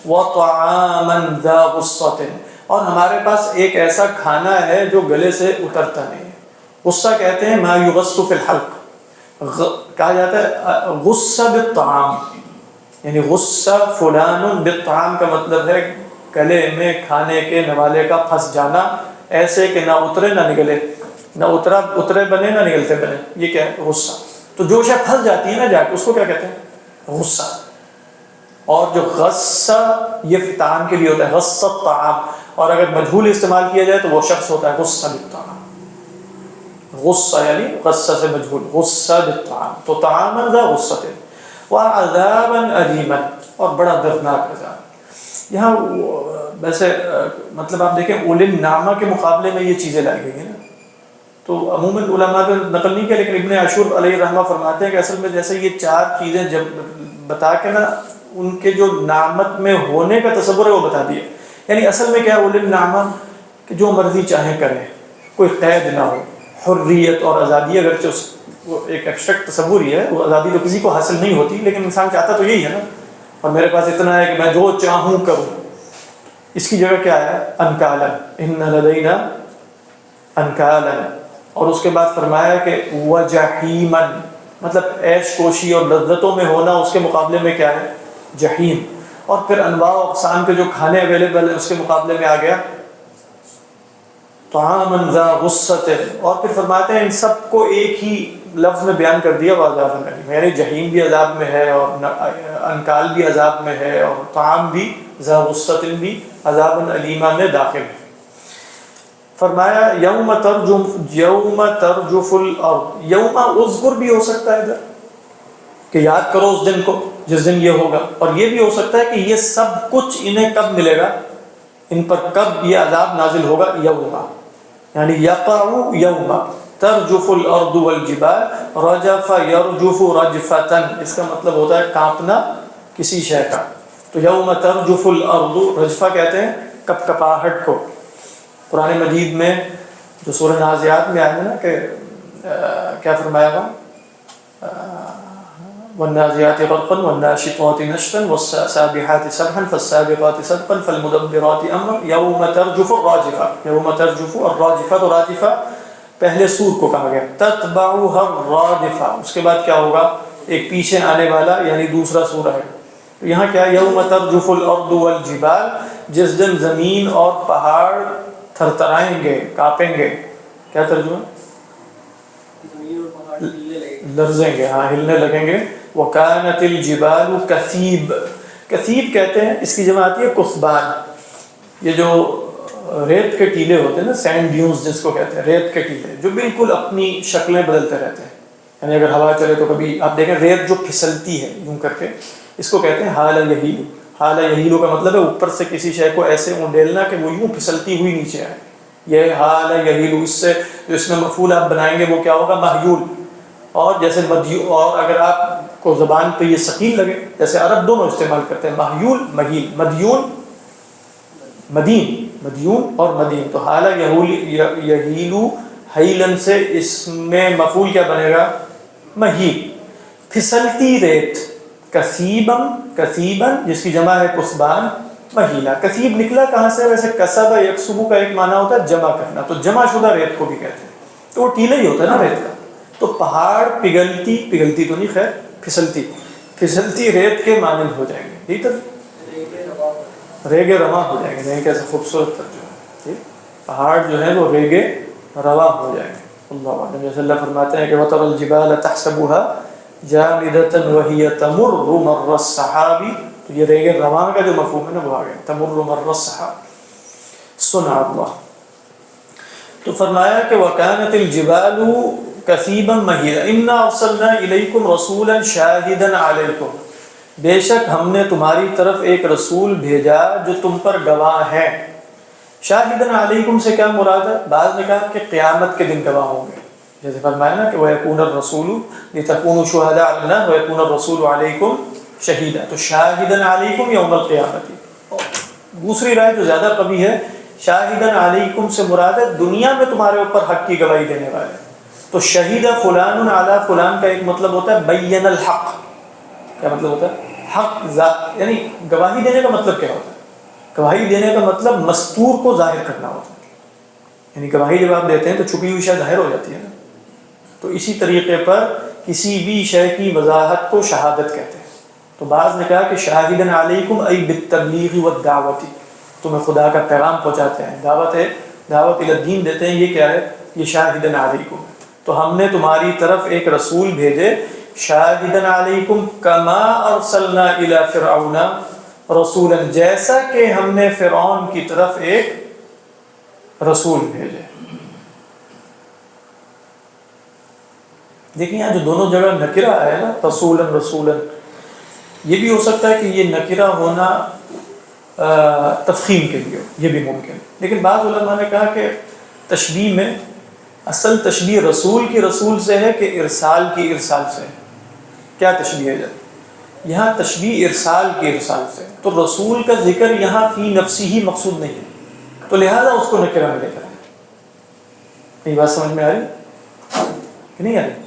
وطعاما ذا غصۃ، اور ہمارے پاس ایک ایسا کھانا ہے جو گلے سے اترتا نہیں ہے. غصہ کہتے ہیں ما یغص فی الحلق، کہا جاتا ہے غصہ بالطعام، یعنی غصہ فلان بالطعام کا مطلب ہے گلے میں کھانے کے نوالے کا پھنس جانا، ایسے کہ نہ اترے نہ نکلے، نہ اترے بنے نہ نکلتے بنے. یہ کیا ہے؟ غصہ. تو جو شے پھنس جاتی ہے نا جا کے، اس کو کیا کہتے ہیں؟ غصہ. اور جو غصہ یہ طعام کے لیے ہوتا ہے، غصہ طعام، اور اگر مجہول استعمال کیا جائے تو وہ شخص ہوتا ہے غصہ بالطعام، غصہ یعنی غصہ سے مجہول، غصہ بالطعام، تو طعاما ذا غصۃ وعذابا علیما، اور بڑا دردناک عذاب۔ یہاں ویسے مطلب آپ دیکھیں اولی النعمہ کے مقابلے میں یہ چیزیں لائی گئی ہیں نا، تو عموماً علماء نے نقل نہیں کیا، لیکن ابن عاشور علیہ رحمہ فرماتے ہیں کہ اصل میں جیسے یہ چار چیزیں جب بتا کے نا ان کے جو نعمت میں ہونے کا تصور ہے وہ بتا دیا، یعنی اصل میں کیا اولی النعمہ کہ جو مرضی چاہیں کریں، کوئی قید نہ ہو، حریت اور آزادی، اگرچہ وہ ایک ایبسٹریکٹ تصور ہی ہے، وہ آزادی تو کسی کو حاصل نہیں ہوتی، لیکن انسان چاہتا تو یہی ہے نا، اور میرے پاس اتنا ہے کہ میں جو چاہوں کروں۔ اس کی جگہ کیا ہے؟ انکالا، ان لدینا انکالا، اور اس کے بعد فرمایا کہ وجحیما، مطلب عیش کوشی اور لذتوں میں ہونا، اس کے مقابلے میں کیا ہے؟ جحیم، اور پھر انواع و اقسام کے جو کھانے اویلیبل ہیں اس کے مقابلے میں آ گیا طعاما ذا غصۃ، اور پھر فرماتے ہیں ان سب کو ایک ہی لفظ میں بیان کر دیا وعذاب الیم، یعنی جحیم بھی عذاب میں ہے، اور انکال بھی عذاب میں ہے، اور طعام بھی ذا غصۃ بھی عذاب الیما میں داخل ہے۔ فرمایا یوم ترجف الارض، یوم اذکر بھی ہو سکتا ہے ادھر کہ یاد کرو اس دن کو جس دن یہ ہوگا، اور یہ بھی ہو سکتا ہے کہ یہ سب کچھ انہیں کب ملے گا، ان پر کب یہ عذاب نازل ہوگا، یوم، یعنی یقع یوم ترجف الارض والجبال رجف یرجف رجفتا، اس کا مطلب ہوتا ہے کانپنا کسی شے کا، تو یوم ترجف الارض، رجفہ کہتے ہیں کپ کپاہٹ کو۔ قرآن مجید میں جو سورہ نازعات میں آیا ہے نا کہ کیا فرمایا گا، والنازعات غرقا والناشطات نشطا والسابحات سبحا فالسابقات سبقا فالمدبرات امرا یوم ترجف الراجفہ، یوم ترجف الراجفہ، تو راجفہ پہلے سور کو کہا گیا، تتبعها الرادفہ، اس کے بعد کیا ہوگا؟ ایک پیچھے آنے والا یعنی دوسرا سور ہے۔ تو یہاں کیا یوم ترجف الارض والجبال، جس دن زمین اور پہاڑ تھرتھرائیں گے، کانپیں گے، کیا ترجمہ؟ زمین اور پہاڑ ہلنے لگے، لرزیں گے، ہاں ہلنے لگیں گے۔ وَكَانَتِ الْجِبَالُ كَثِيبٌ، کثیب کہتے ہیں، اس کی جمع آتی ہے کثبان، یہ جو ریت کے ٹیلے ہوتے ہیں نا، سینڈ ڈیونز جس کو کہتے ہیں، ریت کے ٹیلے جو بالکل اپنی شکلیں بدلتے رہتے ہیں، یعنی اگر ہوا چلے تو کبھی آپ دیکھیں ریت جو پھسلتی ہے یوں کر کے، اس کو کہتے ہیں حال یہیلو۔ حال یہیلو کا مطلب ہے اوپر سے کسی شے کو ایسے اونڈیلنا کہ وہ یوں پھسلتی ہوئی نیچے آئے، یہ حال یہیلو۔ اس سے جو اس میں مفعول آپ بنائیں گے وہ کیا ہوگا؟ محیول، اور جیسے مدیون، اور اگر آپ کو زبان پہ یہ ثقیل لگے، جیسے عرب دونوں استعمال کرتے ہیں، محیول مہیل، مدیون مدین، مدیون اور مدین، تو حال یہیلو، حیلن سے اس میں مفعول کیا بنے گا؟ مہیل، پھسلتی ریت، کثیبم، کثیبن جس کی جمع ہے کثبان، مہیلا۔ کثیب نکلا کہاں سے؟ ویسے کسب یکسبو کا ایک معنی ہوتا ہے جمع کرنا، تو جمع شدہ ریت کو بھی کہتے ہیں، تو وہ ٹیلا ہی ہوتا ہے نا ریت کا۔ تو پہاڑ پگھلتی تو نہیں، خیر پھسلتی ریت کے مانند ہو جائیں گے، ٹھیک ہے، ریگے رواں ہو جائیں گے، نہیں کیسے خوبصورت ترجمہ ہے، ٹھیک، پہاڑ جو ہے وہ ریگے رواں ہو جائیں گے۔ اللہ عالم، جیسے اللہ فرماتے ہیں کہ وَتَرَى الْجِبَالَ تَحْسَبُهَا جامدۃ وہی تمر مر السحاب، تو یہ ریگے رواں کا جو مفہوم ہے نا وہ آ گیا، تمر مر السحاب، سنا اللہ۔ تو فرمایا کہ وَكَانَتِ الْجِبَالُ كَثِيبًا مَهِيلًا إِنَّا أَرْسَلْنَا إِلَيْكُمْ رَسُولًا شَاهِدًا عَلَيْكُمْ، بے شک ہم نے تمہاری طرف ایک رسول بھیجا جو تم پر گواہ ہے۔ شاہدًا علیکم سے کیا مراد ہے؟ بعض نے کہا کہ قیامت کے دن گواہ ہوں گے، جیسے فرمایا نا کہ وَيَكُونَ الرَّسُولُ لِتَكُونُوا شُهَدَاءَ عَلَى النَّاسِ وَيَكُونَ الرَّسُولُ عَلَيْكُمْ شَهِيدًا، تو شاہدًا علیکم یوم القیامت۔ دوسری رائے جو زیادہ قوی ہے، شاہدًا علیکم سے مراد ہے دنیا میں تمہارے اوپر حق کی گواہی دینے والے، تو شہید فلان علی فلان کا ایک مطلب ہوتا ہے بین الحق، کیا مطلب ہوتا ہے؟ حق، یعنی گواہی دینے کا مطلب کیا ہوتا ہے؟ گواہی دینے کا مطلب مستور کو ظاہر کرنا ہوتا ہے، یعنی گواہی جب آپ دیتے ہیں تو چھپی ہوئی شے ظاہر ہو جاتی ہے نا، تو اسی طریقے پر کسی بھی شے کی وضاحت کو شہادت کہتے ہیں۔ تو بعض نے کہا کہ شاہدن علیکم ای بالتبلیغ والدعوت، تمہیں خدا کا پیغام پہنچاتے ہیں، دعوت الدین دیتے ہیں، یہ کیا ہے؟ یہ شاہدن علیکم، تو ہم نے تمہاری طرف ایک رسول بھیجے شاہدن علیکم کما ارسلنا الی فرعون رسولا، جیسا کہ ہم نے فرعون کی طرف ایک رسول بھیجے۔ دیکھیں یہاں جو دونوں جگہ نکرہ آیا نا، رسولا رسولا، یہ بھی ہو سکتا ہے کہ یہ نکرہ ہونا تفخیم کے لیے، یہ بھی ممکن ہے، لیکن بعض علماء نے کہا کہ تشبیہ میں اصل تشبیہ رسول کی رسول سے ہے کہ ارسال کی ارسال سے ہے۔ کیا تشبیہ ہے؟ یہاں تشبیہ ارسال کی ارسال سے، تو رسول کا ذکر یہاں فی نفسی ہی مقصود نہیں ہے، تو لہذا اس کو نکرہ میں لے کر آئے۔ یہ بات سمجھ میں آ رہی کہ نہیں آ رہی؟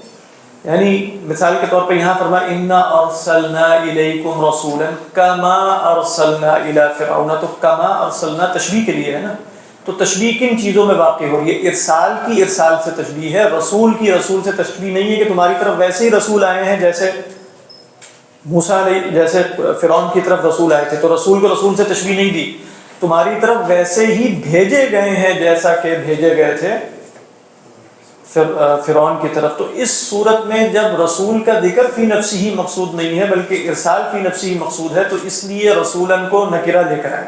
یعنی مثال کے طور پہ یہاں فرمایا انا ارسلنا الیکم رسولا کما ارسلنا الی فرعون، تو کما ارسلنا تشبیہ کے لیے ہے نا، تو تشبیہ کن چیزوں میں واقع ہو رہی ہے؟ ارسال کی ارسال سے تشبیہ ہے، رسول کی رسول سے تشبیہ نہیں ہے کہ تمہاری طرف ویسے ہی رسول آئے ہیں جیسے موسیٰ علیہ، جیسے فرعون کی طرف رسول آئے تھے، تو رسول کو رسول سے تشبیہ نہیں دی، تمہاری طرف ویسے ہی بھیجے گئے ہیں جیسا کہ بھیجے گئے تھے فرعون کی طرف۔ تو اس صورت میں جب رسول کا ذکر فی نفسی ہی مقصود نہیں ہے بلکہ ارسال فی نفسی ہی مقصود ہے، تو اس لیے رسولن کو نکرہ لے کر آئے۔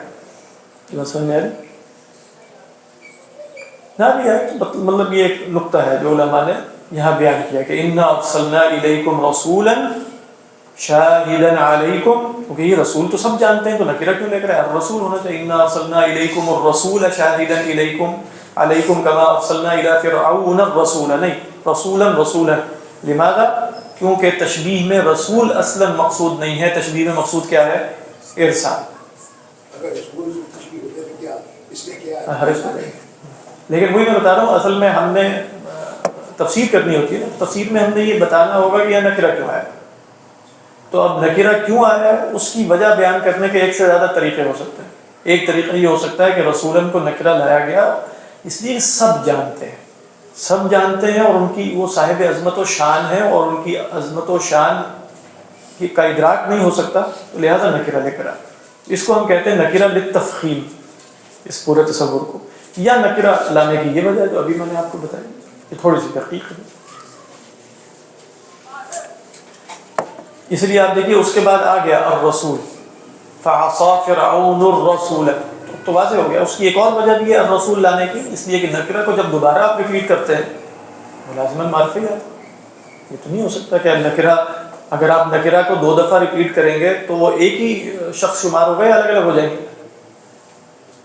یہ بات سمجھ میں آ رہی؟ نہ بھی آئے، مطلب یہ ایک نقطہ ہے جو علماء نے یہاں بیان کیا کہ انا ارسلنا الیکم رسولا شاہدا علیکم، کیونکہ یہ رسول تو سب جانتے ہیں تو نکرہ کیوں لے کر آئے؟ الرسول ہونا چاہیے، انا ارسلنا الیکم الرسول شاہدا الیکم علیکم کما ارسلنا الی فرعون الرسول، نہیں رسولا رسولا، لماذا؟ کیونکہ تشبیہ میں رسول اصلا مقصود نہیں ہے، تشبیہ میں مقصود کیا ہے؟ ارسال۔ اگر رسول سے تشبیہ ہوتے تو کیا اس میں کیا ہے؟ لیکن وہی میں بتا رہا ہوں، اصل میں ہم نے تفسیر کرنی ہوتی ہے نا، تفسیر میں ہم نے یہ بتانا ہوگا کہ یہ نکرہ کیوں آیا، تو اب نکرہ کیوں آیا ہے اس کی وجہ بیان کرنے کے ایک سے زیادہ طریقے ہو سکتے ہیں۔ ایک طریقہ یہ ہو سکتا ہے کہ رسولن کو نکرہ لایا گیا اس لیے سب جانتے ہیں، سب جانتے ہیں اور ان کی وہ صاحب عظمت و شان ہے اور ان کی عظمت و شان کا ادراک نہیں ہو سکتا، تو لہذا نکرہ لے کر آئے۔ اس کو ہم کہتے ہیں نکرہ بالتفخیم، اس پورے تصور کو، یا نکرہ لانے کی یہ وجہ جو ابھی میں نے آپ کو بتائی، یہ تھوڑی سی تحقیق ہے۔ اس لیے آپ دیکھیے اس کے بعد آ گیا الرسول، فعصى فرعون الرسول، تو واضح ہو گیا۔ اس کی ایک اور وجہ بھی ہے الرسول لانے کی، اس لیے کہ نکرہ کو جب دوبارہ آپ ریپیٹ کرتے ہیں ملازمن معرفی آتا ہے۔ یہ تو نہیں ہو سکتا کہ نکرہ، اگر آپ نکرہ کو 2 دفعہ ریپیٹ کریں گے تو وہ ایک ہی شخص شمار ہو گئے، الگ الگ ہو جائیں گے۔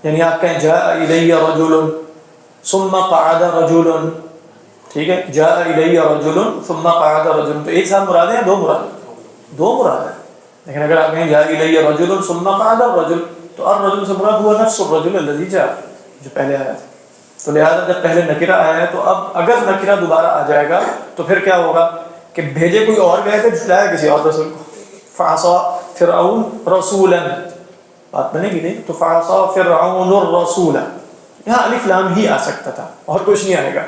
یعنی آپ کہیں جاء الی رجل ثم قعد رجل، ٹھیک ہے، جاء الی رجل ثم قعد رجل، تو ایک ساتھ مراد ہے یا 2 مراد؟ 2 مراد ہے۔ لیکن اگر آپ کہیں جاء الی رجل ثم قعد رجل، تو الرجل سے مراد ہوا نفس الرجل الذی جاء، جو پہلے آیا تھا۔ تو لہذا جب پہلے نکرہ آیا ہے تو اب اگر نکرہ دوبارہ آ جائے گا تو پھر کیا ہوگا کہ بھیجے کوئی اور گئے تھے، جھٹلایا کسی اور رسول کو، فعصى فرعون رسولا، بات بنے گی نہیں؟ تو فعصى فرعون الرسول، یہاں الف لام ہی آ سکتا تھا اور کچھ نہیں آئے گا،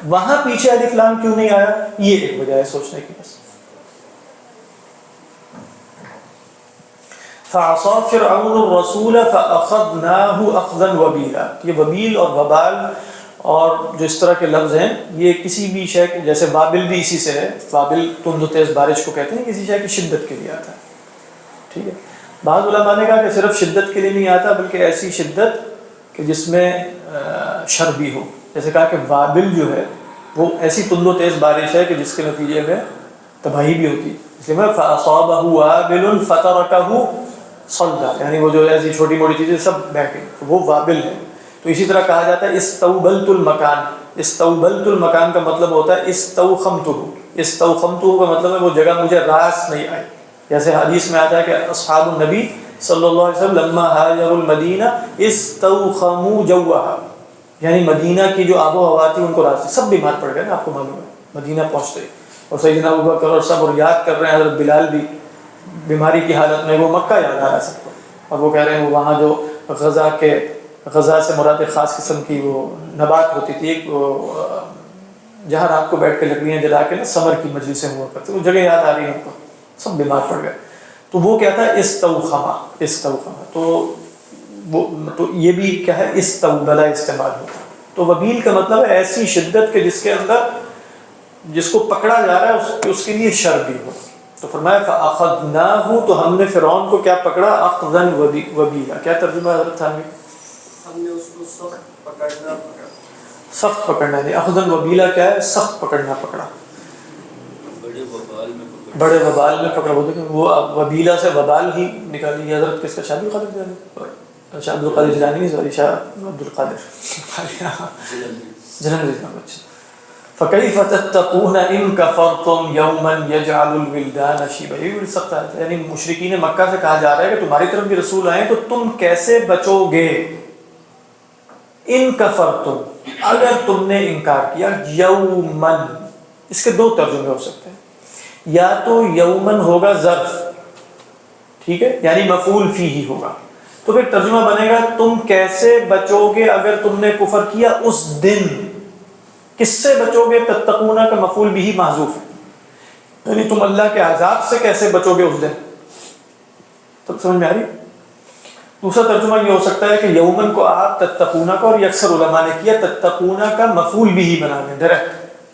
وہاں پیچھے الف لام کیوں نہیں آیا؟ یہ ایک وجہ ہے سوچنے کی بس۔ فعصى فرعون الرسول فأخذناه أخذا وبيلا، یہ وبیل اور وبال اور جو اس طرح کے لفظ ہیں یہ کسی بھی شے، جیسے وابل بھی اسی سے ہے، وابل تند و تیز بارش کو کہتے ہیں، کسی شے کی شدت کے لیے آتا ہے، ٹھیک ہے۔ بعض علماء نے کہا کہ صرف شدت کے لیے نہیں آتا بلکہ ایسی شدت کہ جس میں شر بھی ہو، جیسے کہا کہ وابل جو ہے وہ ایسی تند و تیز بارش ہے کہ جس کے نتیجے میں تباہی بھی ہوتی ہے، اس لیے میں فَأَصَابَهُ وَابِلٌ فَتَرَكَهُ صَلْدًا، یعنی وہ جو ایسی چھوٹی موٹی چیزیں سب بہہ گئی، تو وہ وابل ہے۔ تو اسی طرح کہا جاتا ہے استوبلت المکان، استوبلت المکان کا مطلب ہوتا ہے استوخمتہ، استوخمتہ کا مطلب ہے وہ جگہ مجھے راس نہیں آئی، جیسے حدیث میں آتا ہے کہ اصحاب النبی صلی اللہ علیہ وسلم لما ہاجروا المدینہ استوخموا جوہا، یعنی مدینہ کی جو آب و ہوا تھی ان کو راستے، سب بیمار پڑ گئے نا، آپ کو معلوم ہے مدینہ پہنچتے، اور سیدنا ابوبکر اور سب اور یاد کر رہے ہیں، حضرت بلال بھی بیماری کی حالت میں، وہ مکہ یاد آ رہا ہے سب کو، اور وہ کہہ رہے ہیں وہاں جو غزہ سے مراد خاص قسم کی وہ نبات ہوتی تھی، ایک جہاں رات کو بیٹھ کے لکڑیاں جلا کے نا سمر کی مجلسیں ہوا کرتے، وہ جگہ یاد آ رہی ہے ان کو، سب بیمار پڑ گئے، تو وہ کیا تھا استوخما، استوخما، تو یہ بھی کیا ہے استوبلا استعمال ہوتا ہے۔ تو وبیل کا مطلب ہے ایسی شدت کہ جس کے اندر جس کو پکڑا جا رہا ہے اس کے لیے شر بھی ہو. تو فرمایا فَأَخَذْنَاهُ، تو ہم نے فرعون کو کیا پکڑا؟ اخذًا وبیلا. کیا ترجمہ ہے حضرت تھانوی؟ ہم نے اس کو سخت پکڑا. سخت پکڑنا ہے. اخذًا وبیلا کیا ہے؟ سخت پکڑنا، پکڑا. بڑے وبال میں پکڑا. وہ وبیلا سے وبال ہی نکالی. یہ حضرت کس کا؟ شاہ عبد القادر جیلانی. شاہ عبد القادر جیلانی نہیں، سوری، شاہ عبد القادر جلندری کا بچہ. فَكَيْفَ تَتَّقُونَ إِن كَفَرْتُمْ يَوْمًا يَجْعَلُ الْوِلْدَانَ شِيبًا. یہ بھی سخت ہے. یعنی مشرکین مکہ سے کہا جا رہا ہے کہ تمہاری طرف بھی رسول آئے تو تم کیسے بچو گے؟ ان کفرتم، اگر تم نے انکار کیا. یومن، اس کے دو ترجمے ہو سکتے ہیں. یا تو یومن ہوگا ظرف، ٹھیک ہے، یعنی مفعول فیہ ہوگا. تو پھر ترجمہ بنے گا تم کیسے بچو گے اگر تم نے کفر کیا اس دن. کس سے بچو گے؟ تتقون کا مفعول بھی محذوف ہے، یعنی تم اللہ کے عذاب سے کیسے بچو گے اس دن. تب سمجھ میں آ رہی؟ دوسرا ترجمہ یہ ہو سکتا ہے کہ یومن کو آپ تتقون کا، اور اکثر علماء نے کیا تتقون کا مفعول بھی بنا دیں ڈائریکٹ.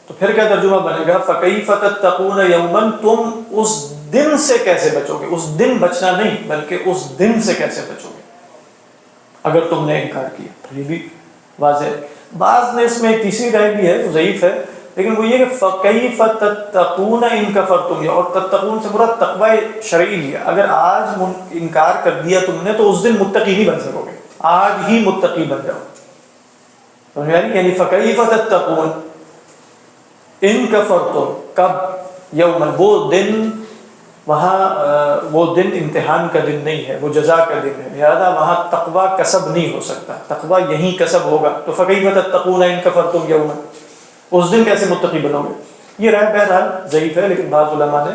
تو پھر کیا ترجمہ بنے گا؟ فَكَيْفَ تَتَّقُونَ يَوْمًا، تم اس دن سے کیسے بچو گے. اس دن بچنا نہیں بلکہ اس دن سے کیسے بچو گے اگر تم نے انکار کیا. یہ بھی واضح ہے. بعض نے اس میں ایک تیسری رائے بھی ہے، ضعیف ہے، لیکن وہ یہ کہ فَكَيْفَ تَتَّقُونَ إِن كَفَرْتُمْ، اور تتقون سے مراد تقوی شرعی لیا. اگر آج انکار کر دیا تم نے تو اس دن متقی نہیں بن سکو گے، آج ہی متقی بن جاؤ. یعنی فَكَيْفَ تَتَّقُونَ ان کفرتم، کب؟ یومن، وہ دن. وہاں وہ دن امتحان کا دن نہیں ہے، وہ جزا کا دن ہے، لہذا وہاں تقوی کسب نہیں ہو سکتا. تقوی یہیں کسب ہوگا. تو فَكَيْفَ تَتَّقُونَ إِن كَفَرْتُمْ يَوْمًا، اس دن کیسے متقی بنو گے. یہ رائے بہرحال ضعیف ہے، لیکن بعض علماء نے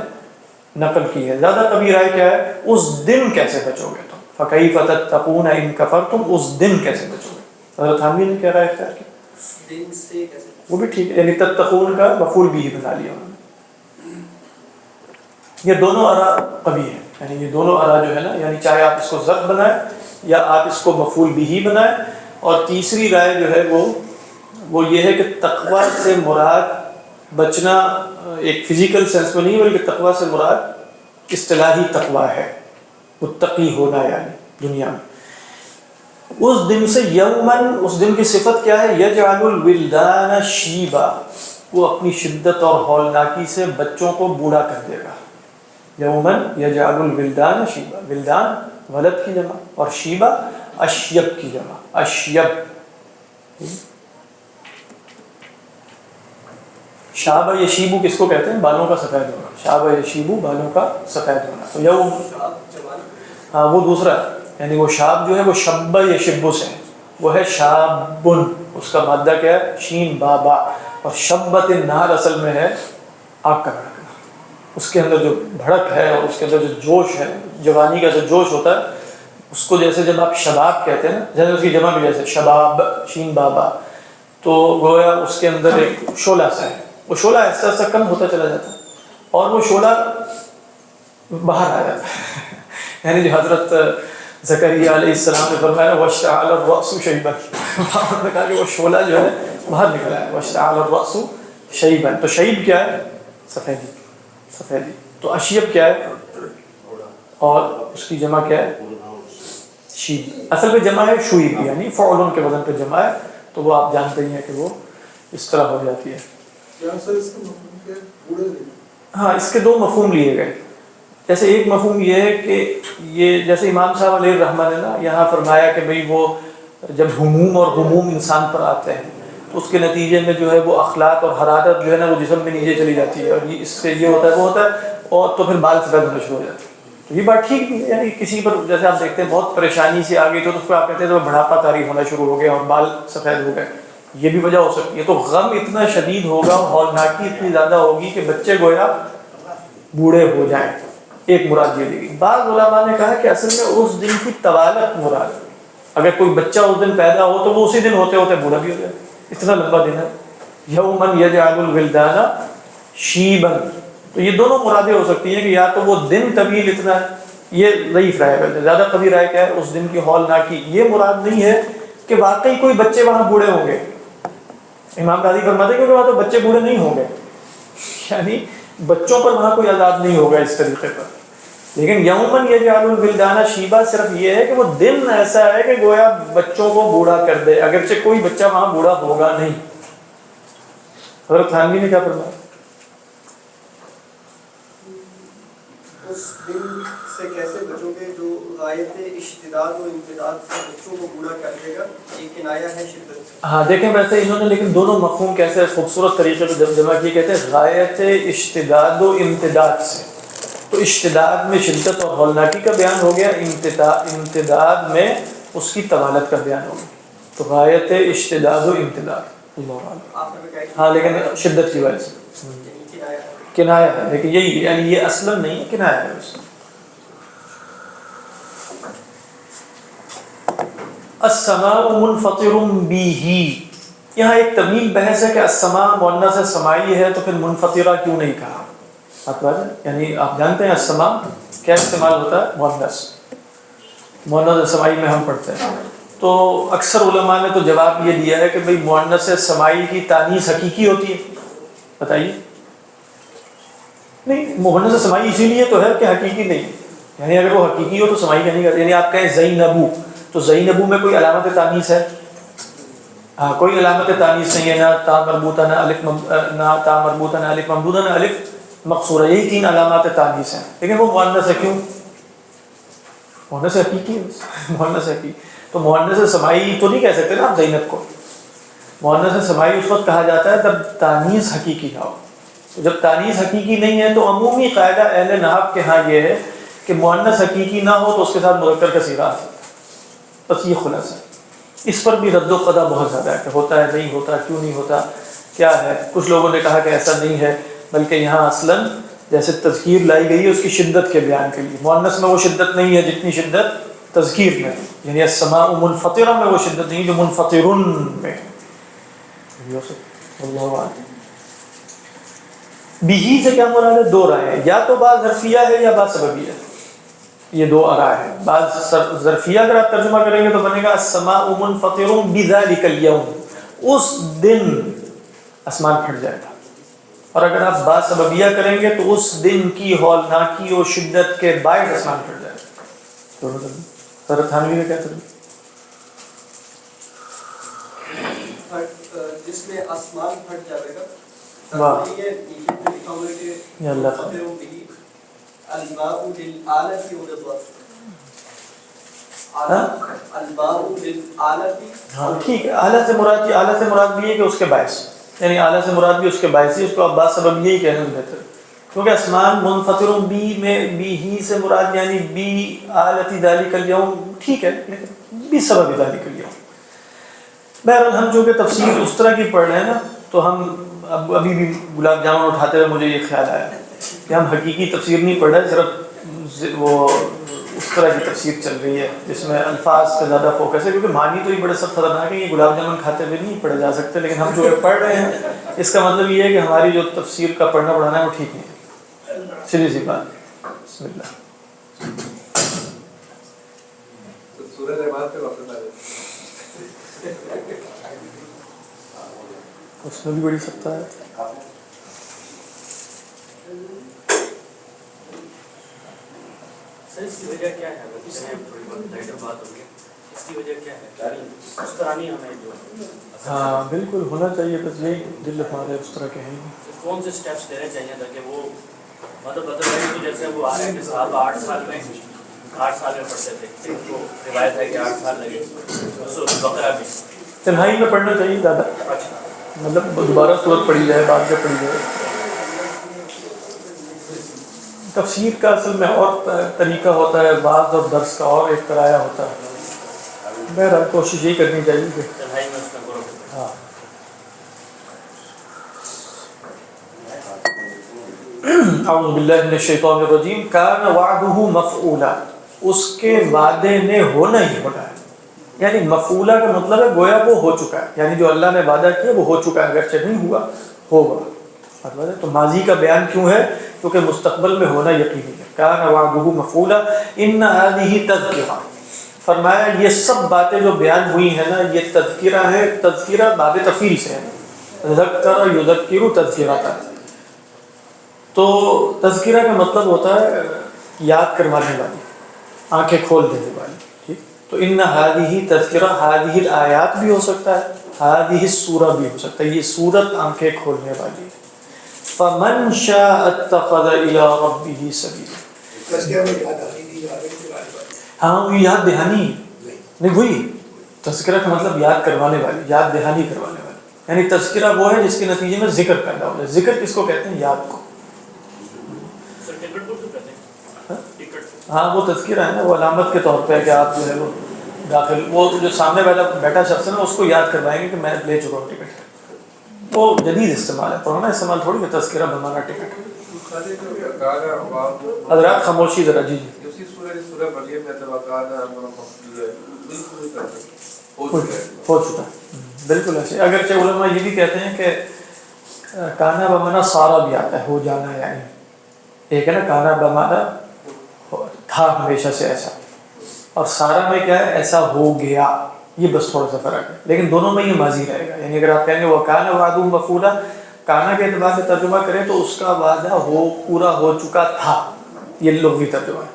نقل کی ہے. زیادہ قوی رائے کیا ہے؟ اس دن کیسے بچو گے تم. فَكَيْفَ تَتَّقُونَ إِن كَفَرْتُمْ، اس دن کیسے بچو گے. حضرت حامی نے کیا رائے اختیار کی؟ دن سے کیسے، وہ بھی ٹھیک ہے، یعنی تتقون کا مفعول بھی بنا لیا انہوں نے. یہ دونوں آراء قوی ہیں، یعنی یہ دونوں آراء جو ہے نا، یعنی چاہے آپ اس کو ظرف بنائیں یا آپ اس کو مفعول بھی بنائیں. اور تیسری رائے جو ہے وہ یہ ہے کہ تقوی سے مراد بچنا ایک فزیکل سینس میں نہیں، بلکہ تقوی سے مراد اصطلاحی تقوی ہے، متقی ہونا یعنی دنیا میں. اس دن سے یومن، اس دن کی صفت کیا ہے؟ یجعل الولدان شیبا، وہ اپنی شدت اور ہولناکی سے بچوں کو بوڑھا کر دے گا. یومن یجعل الولدان شیبا، ولدان ولد کی جمع، اور شیبا اشیب کی جمع. اشیب، شاب یشیبو کس کو کہتے ہیں؟ بالوں کا سفید ہونا. شاب یشیبو، بالوں کا سفید ہونا. تو یوم، ہاں وہ دوسرا ہے، یعنی وہ شاب جو ہے وہ شب یشبو سے ہے، وہ ہے شابن. اس کا مادہ کیا ہے؟ شین بابا. اور شبت النار اصل میں ہے آگ کا بھڑکنا. اس کے اندر جو بھڑک ہے اور اس کے اندر جو جوش ہے، جوانی کا جو جوش ہوتا ہے، اس کو جیسے جب آپ شباب کہتے ہیں نا، جیسے اس کی جمع بھی جیسے شباب، شین بابا، تو گویا اس کے اندر ایک شعلہ سا ہے. وہ شعلہ آہستہ آہستہ کم ہوتا چلا جاتا ہے اور وہ شعلہ باہر آ جاتا ہے. یعنی جو حضرت زکریا علیہ السلام نے فرمایا واشتعل الرأس شیبا، نے کہا کہ وہ شعلہ جو ہے باہر نکلا ہے. واشتعل الرأس شیبا، تو شیب کیا ہے؟ سفیدی، سفیدی. تو اشیب کیا ہے؟ اور اس کی جمع کیا ہے؟ شیب. اصل پہ جمع ہے شویب، یعنی فعلن کے وزن پہ جمع ہے. تو وہ آپ جانتے ہی ہیں کہ وہ اس طرح ہو جاتی ہے. ہاں، اس کے دو مفہوم لیے گئے. جیسے ایک مفہوم یہ ہے کہ یہ جیسے امام صاحب علیہ الرحمٰن نے نا یہاں فرمایا کہ بھئی وہ جب ہموم اور غموم انسان پر آتے ہیں تو اس کے نتیجے میں جو ہے وہ اخلاق اور حرارت جو ہے نا وہ جسم میں نیچے چلی جاتی ہے، اور اس سے یہ ہوتا ہے وہ ہوتا ہے، اور تو پھر بال سفید ہونا شروع ہو جاتے ہیں. تو یہ بات ٹھیک نہیں ہے. یعنی کسی پر جیسے آپ دیکھتے ہیں بہت پریشانی سے آگے تو اس پر آپ کہتے ہیں تو بڑھاپا طاری ہونا شروع ہو گیا اور بال سفید ہو گئے. یہ بھی وجہ ہو سکتی ہے. تو غم اتنا شدید ہوگا، ہولناکی اتنی زیادہ ہوگی کہ بچے گویا بوڑھے ہو جائیں. ایک مراد یہ دی. بعض علماء نے کہا کہ اصل میں اس دن کی طوالت مراد، اگر کوئی بچہ اس دن پیدا ہو تو وہ اسی دن ہوتے ہوتے بوڑھا بھی ہو جائے. اتنا لمبا دن ہے. یومن یجعل الولدان شیبا. تو یہ دونوں مرادیں ہو سکتی ہیں کہ یا تو وہ دن طویل اتنا ہے، یہ ضعیف رائے ہے. زیادہ قوی رائے کیا ہے؟ اس دن کی ہولناکی. یہ مراد نہیں ہے کہ واقعی کوئی بچے وہاں بوڑھے ہوں گے. امام غازی فرماتے ہیں کہ وہاں تو بچے بوڑھے نہیں ہوں گے، یعنی بچوں پر وہاں کوئی عذاب نہیں ہوگا اس طریقے پر. لیکن یومن یجعل الولدان شیبا صرف یہ ہے کہ وہ دن ایسا ہے کہ گویا بچوں کو بوڑھا کر دے، اگرچہ کوئی بچہ وہاں بوڑھا ہوگا نہیں. حضرت تھانوی نے کیا فرمایا؟ اس دن سے کیسے بچوں کے جو غایت اشتداد و امتداد سے بچوں کو بوڑھا کر دے گا، یہ کنایہ ہے شدت سے. ہاں دیکھیں ویسے انہوں نے لیکن دونوں مفہوم کیسے خوبصورت طریقے سے جمع کیے، کہتے ہیں غایت اشتداد و امتداد سے. تو اشتداد میں شدت اور ہولناکی کا بیان ہو گیا، امتداد میں اس کی طوالت کا بیان ہو گیا. تو غایت اشتداد و امتداد اللہ عالم. ہاں لیکن شدت کی وجہ سے کنایہ ہے، لیکن یہی یعنی یہ اصلاً نہیں ہے، کنایہ ہے اس. السماء منفطر به، یہاں ایک طویل بحث ہے کہ السماء مؤنث سمائی ہے تو پھر منفطرہ کیوں نہیں کہا. آپ یعنی آپ جانتے ہیں السماء کیا استعمال ہوتا ہے؟ مؤنث سمائی میں ہم پڑھتے ہیں. تو اکثر علماء نے تو جواب یہ دیا ہے کہ بھئی مؤنث سمائی کی تانیث حقیقی ہوتی ہے. بتائیے. نہیں، مؤنث سمائی اسی لیے تو ہے کہ حقیقی نہیں، یعنی اگر وہ حقیقی ہو تو سمائی کا نہیں کرتے. یعنی آپ کہیں زینبو تو زینبو میں کوئی علامت تانیث ہے؟ ہاں کوئی علامت تانیث نہیں ہے، نہ تا مربوطہ نہ الف نہ تا مربوطہ نہ الف ممدودہ نہ الف مقصورہ، یہی تین علامات تانیث ہیں. لیکن وہ مؤنث ہے، کیوں؟ مؤنث حقیقی ہے، مؤنث حقیقی. تو مؤنث سمائی تو نہیں کہہ سکتے نا آپ زینب کو. مؤنث سمائی اس وقت کہا جاتا ہے جب تانیث حقیقی نہ ہو. جب تانیث حقیقی نہیں ہے تو عمومی قاعدہ اہل نحو کے ہاں یہ ہے کہ مؤنث حقیقی نہ ہو تو اس کے ساتھ مذکر کا صیغہ آ سکتا ہے. بس یہ خلاصہ ہے. اس پر بھی رد و قضا بہت زیادہ ہے کہ ہوتا ہے نہیں ہوتا، کیوں نہیں ہوتا، کیا ہے. کچھ لوگوں نے کہا کہ ایسا نہیں ہے، بلکہ یہاں اصلاً جیسے تذکیر لائی گئی ہے اس کی شدت کے بیان کے لیے. مؤنث میں وہ شدت نہیں ہے جتنی شدت تذکیر میں، یعنی السماء منفطرہ میں وہ شدت نہیں جو منفطرن میں. اللہ اعلم. بھی سے کیا مراد ہے؟ دو رائے ہیں، یا تو بعض ظرفیہ ہے یا بعض سببیہ ہے. یہ دو آراء ہیں. بعض ظرفیہ اگر آپ ترجمہ کریں گے تو بنے گا السماء منفطر بذلک الیوم، اس دن آسمان پھٹ جائے گا. اور اگر آپ بعض سببیہ کریں گے تو اس دن کی ہولناکی و شدت کے باعث آسمان پھٹ جائے گا. حضرت تھانوی نے کیا ترجمہ؟ جس میں آسمان پھٹ جائے گا. واہ یا اللہ الباء للآلۃ والضرب. الباء للآلۃ، ہاں ٹھیک ہے. اعلیٰ سے مراد کی اعلیٰ سے مراد بھی ہے کہ اس کے باعث، یعنی اعلیٰ سے مراد بھی اس کے باعث ہی. اس کو عباس سبب یہی کہنا بہتر ہے، کیونکہ آسمان منفطر بی میں بی ہی سے مراد یعنی بی آلۃ ذالک الیوم ٹھیک ہے، لیکن بی سبب ذالک الیوم. بہرحال ہم جو کہ تفسیر اس طرح کی پڑھ رہے ہیں نا، تو ہم ابھی بھی گلاب جامن اٹھاتے ہوئے مجھے یہ خیال آیا کہ ہم حقیقی تفسیر نہیں پڑھ رہے، صرف وہ اس طرح کی تفسیر چل رہی ہے جس میں الفاظ پہ زیادہ فوکس ہے. کیونکہ معنی تو یہ بڑے سخت خطرناک ہے، یہ گلاب جامن کھاتے ہوئے نہیں پڑھے جا سکتے. لیکن ہم جو پڑھ رہے ہیں اس کا مطلب یہ ہے کہ ہماری جو تفسیر کا پڑھنا پڑھانا ہے وہ ٹھیک نہیں ہے. سیدھی سی بات. بسم اللہ. اس میں بھی بڑی سخت ہے. سر اس کی وجہ کیا ہے؟ تھوڑی بہت لائٹر بات ہوگی، اس کی وجہ کیا ہے؟ اس طرح نہیں ہمیں جو ہاں بالکل ہونا چاہیے، بس یہی دل ہمارے اس طرح کے ہیں. کون سے سٹیپس لینے چاہیے تاکہ وہ مطلب تو جیسے وہ آ رہے ہیں کہ صاحب 8 سال میں پڑھتے تھے، وہ روایت ہے کہ 8 سال لگے. بقرہ بھی تنہائی میں پڑھنا چاہیے زیادہ، مطلب دوبارہ صورت پڑھی جائے، بعد میں پڑھی جائے. تفسیر کا اصل میں اور طریقہ ہوتا ہے، بعض اور درس کا اور ایک کرایا ہوتا ہے. بہرحال کوشش یہی کرنی چاہیے کہ تنہائی میں اس کا کرو. ہاں. اعوذ باللہ من الشیطان الرجیم. کان وعدہ مفعولا، اس کے وعدے نے ہونا ہی ہونا ہے. یعنی مفعولا کا مطلب ہے گویا وہ ہو چکا ہے، یعنی جو اللہ نے وعدہ کیا وہ ہو چکا ہے، اگرچہ نہیں ہوا ہوگا. تو ماضی کا بیان کیوں ہے؟ کیونکہ مستقبل میں ہونا یقینی ہے. کان وعدہ مفعولا ان هذه تذکرہ. فرمایا یہ سب باتیں جو بیان ہوئی ہیں نا یہ تذکرہ ہے. تذکرہ باب تفعیل سے ہے، ذکر یذکر تذکرۃ. تو تذکرہ کا مطلب ہوتا ہے یاد کروانے والی، آنکھیں کھول دینے والی، ٹھیک. تو ان ہذہ تذکرہ، ہذہ الآیات بھی ہو سکتا ہے، ہذہ السورہ بھی ہو سکتا ہے. یہ سورت آنکھیں کھولنے والی ہے. فمن شاء اتخذ الی ربہ سبیلا. تذکرہ میں یاد آئی نہیں آ رہی. ہاں وہ یاد دہانی نہیں، وہی تذکرہ کا مطلب یاد کروانے والی، یاد دہانی کروانے والی. یعنی تذکرہ وہ ہے جس کے نتیجے میں ذکر پیدا ہو جائے. ذکر کس کو کہتے ہیں؟ یاد کو. ہاں وہ تذکرہ ہے نا، وہ علامت کے طور پہ ہے کہ آپ جو ہے وہ داخل، وہ جو سامنے والا بیٹھا شخص ہے نا اس کو یاد کروائیں گے کہ میں لے چکا ہوں ٹکٹ. وہ جدید استعمال ہے، پرانا استعمال تھوڑی ہے تذکرہ بنانا ٹکٹ. حضرات خاموشی ذرا. جی جی ہو چکا بالکل ایسے. اگرچہ علماء یہ بھی کہتے ہیں کہ کانا بمانا سارا بھی آتا ہے، ہو جانا. یعنی ایک ہے نا کانا بمانا تھا ہمیشہ سے ایسا، اور سارا میں کیا ہے ایسا ہو گیا. یہ بس تھوڑا سا فرق ہے، لیکن دونوں میں یہ ماضی رہے گا. یعنی اگر آپ کہیں گے وہ کانا وعدہ مفعولا، کانا کے اعتبار سے ترجمہ کریں تو اس کا وعدہ ہو پورا ہو چکا تھا، یہ لغوی ترجمہ ہے.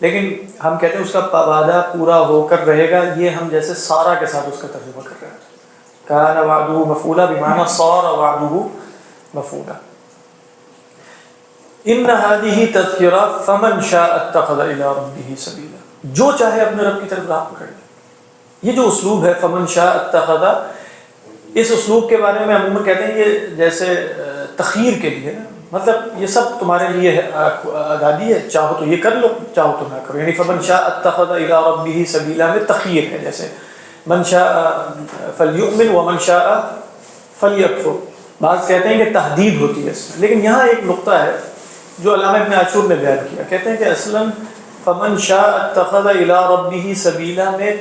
لیکن ہم کہتے ہیں اس کا وعدہ پورا ہو کر رہے گا، یہ ہم جیسے سارا کے ساتھ اس کا ترجمہ کر رہے ہیں. کانا وعدہ مفعولا بمعنی صار وعدہ مفعولا. ان هذه تذکرہ فمن شاء اتخذ الی ربہ سبیلا. جو چاہے اپنے رب کی طرف راہ پکڑ لے. یہ جو اسلوب ہے فمن شاء اتخذ، اس اسلوب کے بارے میں عموماً کہتے ہیں یہ جیسے تخیر کے لیے نا، مطلب یہ سب تمہارے لیے آزادی ہے، چاہو تو یہ کر لو چاہو تو نہ کرو. یعنی فمن شاء اتخذ الی ربہ سبیلا میں تخیر ہے، جیسے من شاء فلیؤمن ومن شاء فلیکفر. بعض کہتے ہیں کہ تحدید ہوتی ہے اس میں، لیکن یہاں ایک نقطہ ہے جو علامہ ابن عاشور نے بیان کیا. کہتے ہیں کہ اصلاً فمن شاء اتخذ الی ربہ سبیلا میں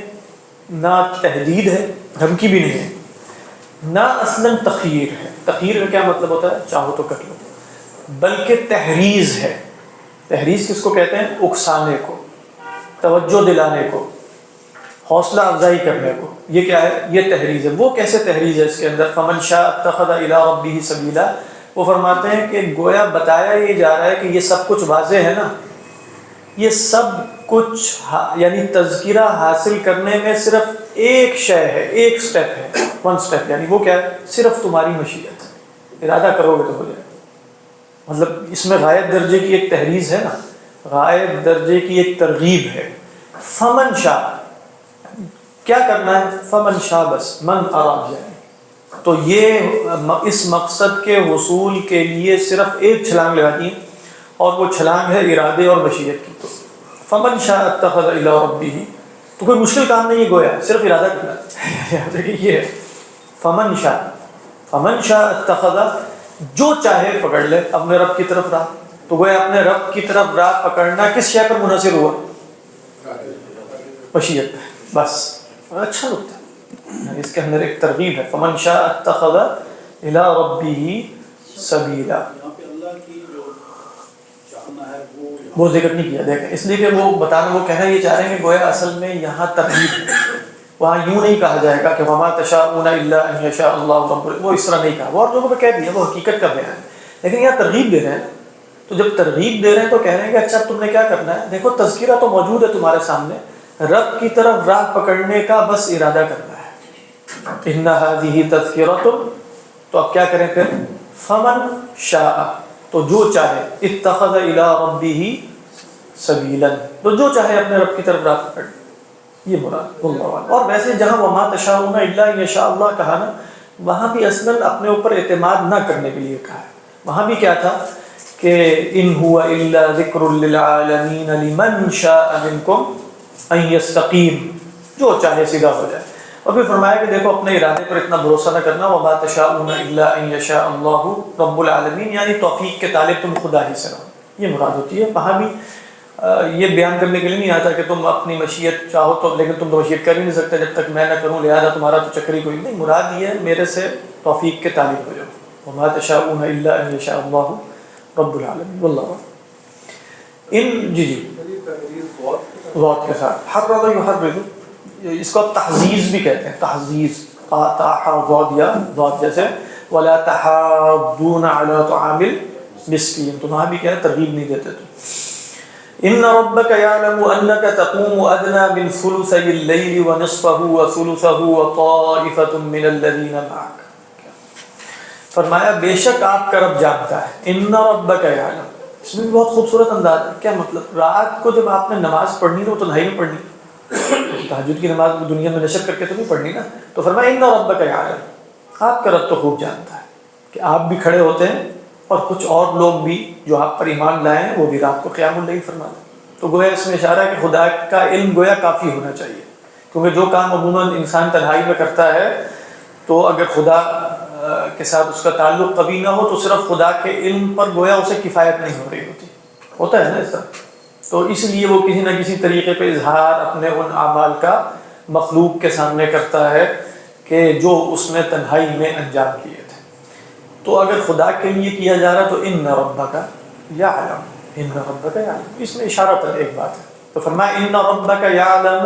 نہ تحدید ہے، دھمکی بھی نہیں ہے، نہ اصلاً تخیر ہے. تخیر کا کیا مطلب ہوتا ہے؟ چاہو تو کر لو. بلکہ تحریض ہے. تحریض کس کو کہتے ہیں؟ اکسانے کو، توجہ دلانے کو، حوصلہ افزائی کرنے کو. یہ کیا ہے؟ یہ تحریض ہے. وہ کیسے تحریض ہے اس کے اندر؟ فمن شاء اتخذ الی ربہ سبیلا، وہ فرماتے ہیں کہ گویا بتایا یہ جا رہا ہے کہ یہ سب کچھ واضح ہے نا، یہ سب کچھ یعنی تذکرہ حاصل کرنے میں صرف ایک شے ہے، ایک سٹیپ ہے، ون سٹیپ. یعنی وہ کیا ہے؟ صرف تمہاری مشیت ہے، ارادہ کرو گے تو ہو جائے. مطلب اس میں غایت درجے کی ایک تحریض ہے نا، غایت درجے کی ایک ترغیب ہے. فمن شاء کیا کرنا ہے؟ فمن شاء بس من اراد. جائے تو یہ اس مقصد کے حصول کے لیے صرف ایک چھلانگ لگانی ہے، اور وہ چھلانگ ہے ارادے اور مشیت کی. تو فمن شاء اتخذ الی ربہ، تو کوئی مشکل کام نہیں ہے، گویا صرف ارادہ کرنا ہے. یہ ہے فمن شاء اتخذ، جو چاہے پکڑ لے اپنے رب کی طرف راہ. تو گویا اپنے رب کی طرف راہ پکڑنا کس شے پر منحصر ہوا؟ مشیت پہ. بس اچھا لگتا ہے، اس کے اندر ایک ترغیب ہے. فمن شاء اتخذ الی ربہ سبیلا. اللہ کی جو چاہنا ہے وہ ذکر نہیں کیا. دیکھیں اس لیے کہ وہ بتانا، وہ کہنا یہ چاہ رہے ہیں کہ گویا اصل میں یہاں ترغیب ہے. وہاں یوں نہیں کہا جائے گا کہ وما تشاءون الا ان یشاء اللہ رب، وہ اس طرح نہیں کہا. وہ اور لوگوں پہ کہہ دیا، وہ حقیقت کا بیان ہے. لیکن یہاں ترغیب دے رہے ہیں. تو جب ترغیب دے رہے ہیں تو کہہ رہے ہیں کہ اچھا تم نے کیا کرنا ہے؟ دیکھو تذکرہ تو موجود ہے تمہارے سامنے، رب کی طرف راہ پکڑنے کا بس ارادہ کرنا ہے. ان هذه تذکرۃ، تو اب کیا کریں پھر؟ فمن شاء، تو جو چاہے، اتخذ الی ربہ سبیلا، تو جو چاہے اپنے رب کی طرف راہ پکڑ. یہ مراد اللہ علیہ. اور ویسے جہاں وما تشاءون الا ان یشاء اللہ کہا نا، وہاں بھی اصلاً اپنے اوپر اعتماد نہ کرنے کے لیے کہا ہے. وہاں بھی کیا تھا کہ ان هو الا ذکر للعالمین لمن شاء منکم ان یستقیم، جو چاہے سیدھا ہو جائے. اور پھر فرمایا کہ دیکھو اپنے ارادے پر اتنا بھروسہ نہ کرنا. وما تشاءون الا ان یشاء اللہ رب العالمین، یعنی توفیق کے طالب تم خدا ہی سے رہو. یہ مراد ہوتی ہے. وہاں بھی یہ بیان کرنے کے لیے نہیں آتا کہ تم اپنی مشیت چاہو تو، لیکن تم تو مشیت کر ہی نہیں سکتے جب تک میں نہ کروں، لہذا تمہارا تو چکر ہی کوئی نہیں. مراد یہ ہے میرے سے توفیق کے طالب ہو جاؤ. وما تشاءون الا ان یشاء اللہ رب العالمین. واللہ ان جی ضاد کے ساتھ حرض یحرض، اس کو تحزیز بھی کہتے ہیں. تحزیز ضاد یا ضاد جیسے ولا تحاضون علی طعام مسکین، تو وہاں بھی کیا ہے ترغیب نہیں دیتے تو ان ربک یعلم انک تقوم ادنی من ثلثی اللیل ونصفہ وثلثہ وطائفۃ من الذین معک، فرمایا بے شک آپ کا رب جانتا ہے، ان ربک یعلم، اس میں بھی بہت خوبصورت انداز ہے. کیا مطلب؟ رات کو جب آپ نے نماز پڑھنی تو تنہائی میں پڑھنی، تہجد کی نماز دنیا میں نشر کر کے تو نہیں پڑھنی نا. تو فرمایا ان ربک یعلم، آپ کا رب تو خوب جانتا ہے کہ آپ بھی کھڑے ہوتے ہیں اور کچھ اور لوگ بھی جو آپ پر ایمان لائے ہیں وہ بھی رات کو قیام اللیل فرماتے ہیں. تو گویا اس میں اشارہ ہے کہ خدا کا علم گویا کافی ہونا چاہیے، کیونکہ جو کام عموماً انسان تنہائی میں کرتا ہے تو اگر خدا کے ساتھ اس کا تعلق کبھی نہ ہو تو صرف خدا کے علم پر گویا اسے کفایت نہیں ہو رہی ہوتی، ہوتا ہے نا اس طرح. تو اس لیے وہ کسی نہ کسی طریقے پہ اظہار اپنے ان اعمال کا مخلوق کے سامنے کرتا ہے کہ جو اس نے تنہائی میں انجام کیے تھے. تو اگر خدا کے لیے کیا جا رہا تو ان ربک یعلم، ان ربک یعلم، اس میں اشارہ ایک بات ہے. تو فرمایا ان ربک یعلم،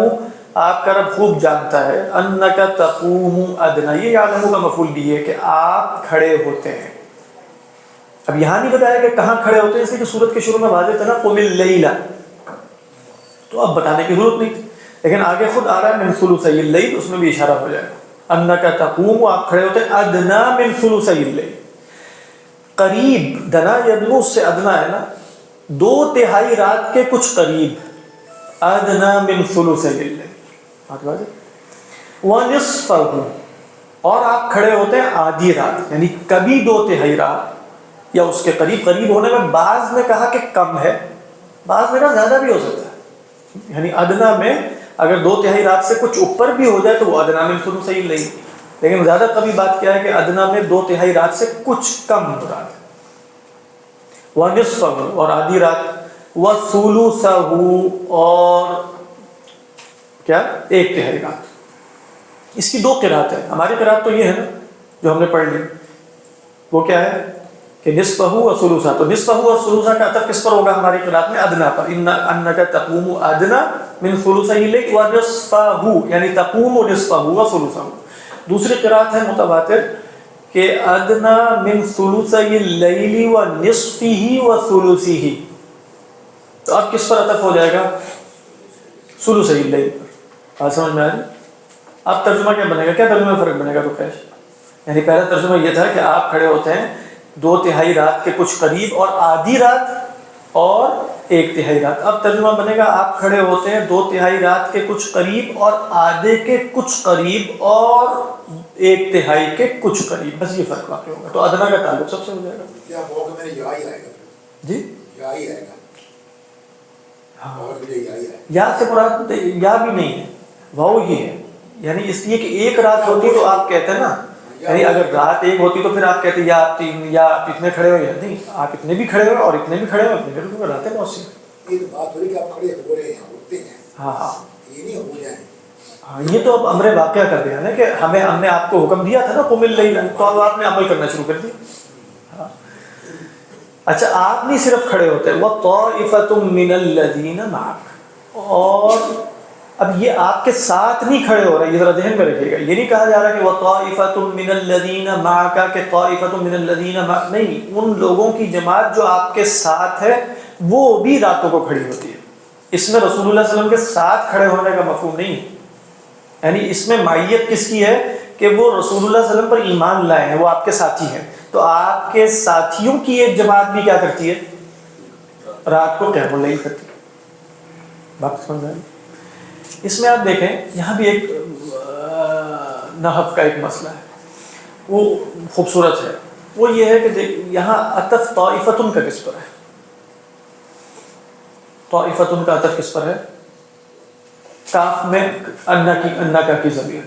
آپ کا رب خوب جانتا ہے، انک تقوم ادنی، یہ یعلم کا مفعول بھی ہے کہ آپ کھڑے ہوتے ہیں. اب یہاں نہیں بتایا کہ کہاں کھڑے ہوتے ہیں، اس لیے کہ سورت کے شروع میں واضح تھا نا قم اللیل، تو اب بتانے کی ضرورت نہیں تھی. لیکن آگے خود آ رہا ہے من ثلثی اللیل، اس میں بھی اشارہ ہو جائے گا. انک تقوم، آپ کھڑے ہوتے ہیں، ادنا من ثلثی اللیل، قریب، دنا یدنو سے ادنا ہے نا، 2/3 رات کے کچھ قریب، ادنا من ثلثی اللیل، بات واضح. ونصفہ، اور آپ کھڑے ہوتے ہیں آدھی رات، یعنی کبھی 2/3 رات یا اس کے قریب. قریب ہونے میں بعض نے کہا کہ کم ہے، بعض نے کہا زیادہ بھی ہو سکتا ہے، یعنی ادنا میں اگر 2/3 رات سے کچھ اوپر بھی ہو جائے تو وہ ادنا من ثلثی اللیل. لیکن زیادہ کبھی بات کیا ہے کہ ادنا میں 2/3 رات سے کچھ کم مراد ہے. ونصفہ، اور آدھی رات، وثلثہ، اور کیا 1/3 رات. اس کی 2 قرات ہیں. ہماری قرات تو یہ ہے نا جو ہم نے پڑھ لی، وہ کیا ہے کہ نصفہ و ثلثہ. تو نصفہ و ثلثہ کا عطف کس پر ہوگا ہماری قرات میں؟ ادنا پر. انک تقوم ادنا من ثلثی اللیل ونصفہ، یعنی تقوم نصفہ و ثلثہ. دوسری قرات ہے متواتر کہ ادنا من ثلثی اللیل ونصفہ وثلثہ. تو اب کس پر عطف ہو جائے گا؟ ثلثی اللیل پر. بات سمجھ میں آ رہی؟ اب ترجمہ کیا بنے گا؟ کیا ترجمہ میں فرق بنے گا؟ تو کیش، یعنی پہلا ترجمہ یہ تھا کہ آپ کھڑے ہوتے ہیں 2/3 رات کے کچھ قریب اور آدھی رات اور 1/3 رات. اب ترجمہ بنے گا آپ کھڑے ہوتے ہیں 2/3 رات کے کچھ قریب اور آدھے کے کچھ قریب اور 1/3 کے کچھ قریب. بس یہ فرق واقع ہوگا. تو ادنا کا تعلق سب سے ہو جائے گا. کیا ہوگا؟ میرے یا ہی آئے گا جی، یا ہی آئے گا. اور مجھے یا ہی آئے گا. یا سے مراد یا بھی نہیں ہے، واو ہی ہے. یعنی اس لیے کہ ایک رات ہوتی تو آپ کہتے ہیں نا، یعنی اگر رات ایک ہوتی تو پھر آپ کہتے یا آپ 3 یا آپ اتنے کھڑے ہوئے. نہیں، آپ اتنے بھی کھڑے ہوئے اور اتنے بھی کھڑے ہوئے، اتنے بھی راتیں بہت سی. یہ تو بات ہو رہی کہ آپ کھڑے ہو رہے ہیں، ہوتے ہیں. ہاں ہاں یہ نہیں ہو جائیں. ہاں، یہ تو اب امر واقعہ کر دیا نا کہ ہم نے آپ کو حکم دیا تھا نا قم اللیل، تو اب آپ نے عمل کرنا شروع کر دیا. ہاں. اچھا، آپ نہیں صرف کھڑے ہوتے، وَطَائِفَةٌ مِّنَ الَّذِينَ مَعَكَ، اور اب یہ آپ کے ساتھ نہیں کھڑے ہو رہے، یہ ذرا ذہن میں رکھیے گا. یہ نہیں کہا جا رہا کہ وَطَائِفَةٌ مِّنَ الَّذِينَ مَعَكَ، کہ طائفۃ من الذین معک، نہیں، ان لوگوں کی جماعت جو آپ کے ساتھ ہے وہ بھی راتوں کو کھڑی ہوتی ہے. اس میں رسول اللہ صلی اللہ علیہ وسلم کے ساتھ کھڑے ہونے کا مفہوم نہیں ہے، یعنی اس میں معیت کس کی ہے کہ وہ رسول اللہ صلی اللہ علیہ وسلم پر ایمان لائے ہیں، وہ آپ کے ساتھی ہیں. تو آپ کے ساتھیوں کی ایک جماعت بھی کیا کرتی ہے؟ رات کو قیام اللیل کرتی ہے. بات سمجھ آئی؟ اس میں آپ دیکھیں یہاں بھی ایک نحو کا ایک مسئلہ ہے، وہ خوبصورت ہے. وہ یہ ہے کہ یہاں عطف طائفتن کا کس پر ہے؟ طائفتن کا عطف کس پر ہے؟ کاف میں انا کا کی ضمیر،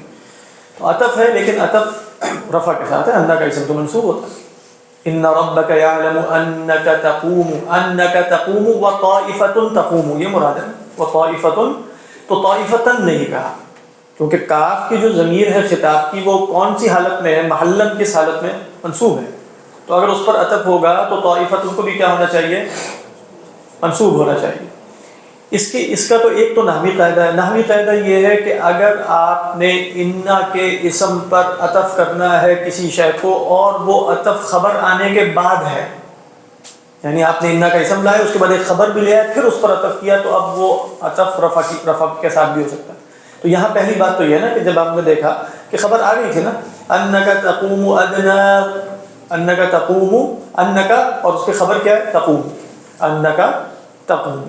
تو عطف ہے لیکن عطف رفع کے ساتھ ہے. انا کا اسم تو منصوب ہوتا ہے. ان ربک یعلم انک تقوم وطائفۃ تقوم، یہ مراد ہے. وطائفۃ، تو طائفتن نہیں کہا کیونکہ کاف کی جو ضمیر ہے خطاب کی وہ کون سی حالت میں ہے؟ محلن کس حالت میں؟ منصوب ہے. تو اگر اس پر عطف ہوگا تو طائفتن کو بھی کیا ہونا چاہیے؟ منصوب ہونا چاہیے. اس کا تو ایک تو نحوی قاعدہ ہے. نحوی قاعدہ یہ ہے کہ اگر آپ نے انا کے اسم پر عطف کرنا ہے کسی شے کو اور وہ عطف خبر آنے کے بعد ہے یعنی آپ نے انا کا اسم لایا، اس کے بعد ایک خبر بھی لیا پھر اس پر عطف کیا، تو اب وہ عطف رفع کے ساتھ بھی ہو سکتا ہے۔ تو یہاں پہلی بات تو یہ ہے نا کہ جب آپ نے دیکھا کہ خبر آ گئی تھی نا، انک تقوم ادنا، انک تقوم، انک اور اس کے خبر کیا ہے؟ تقوم، انک تقوم،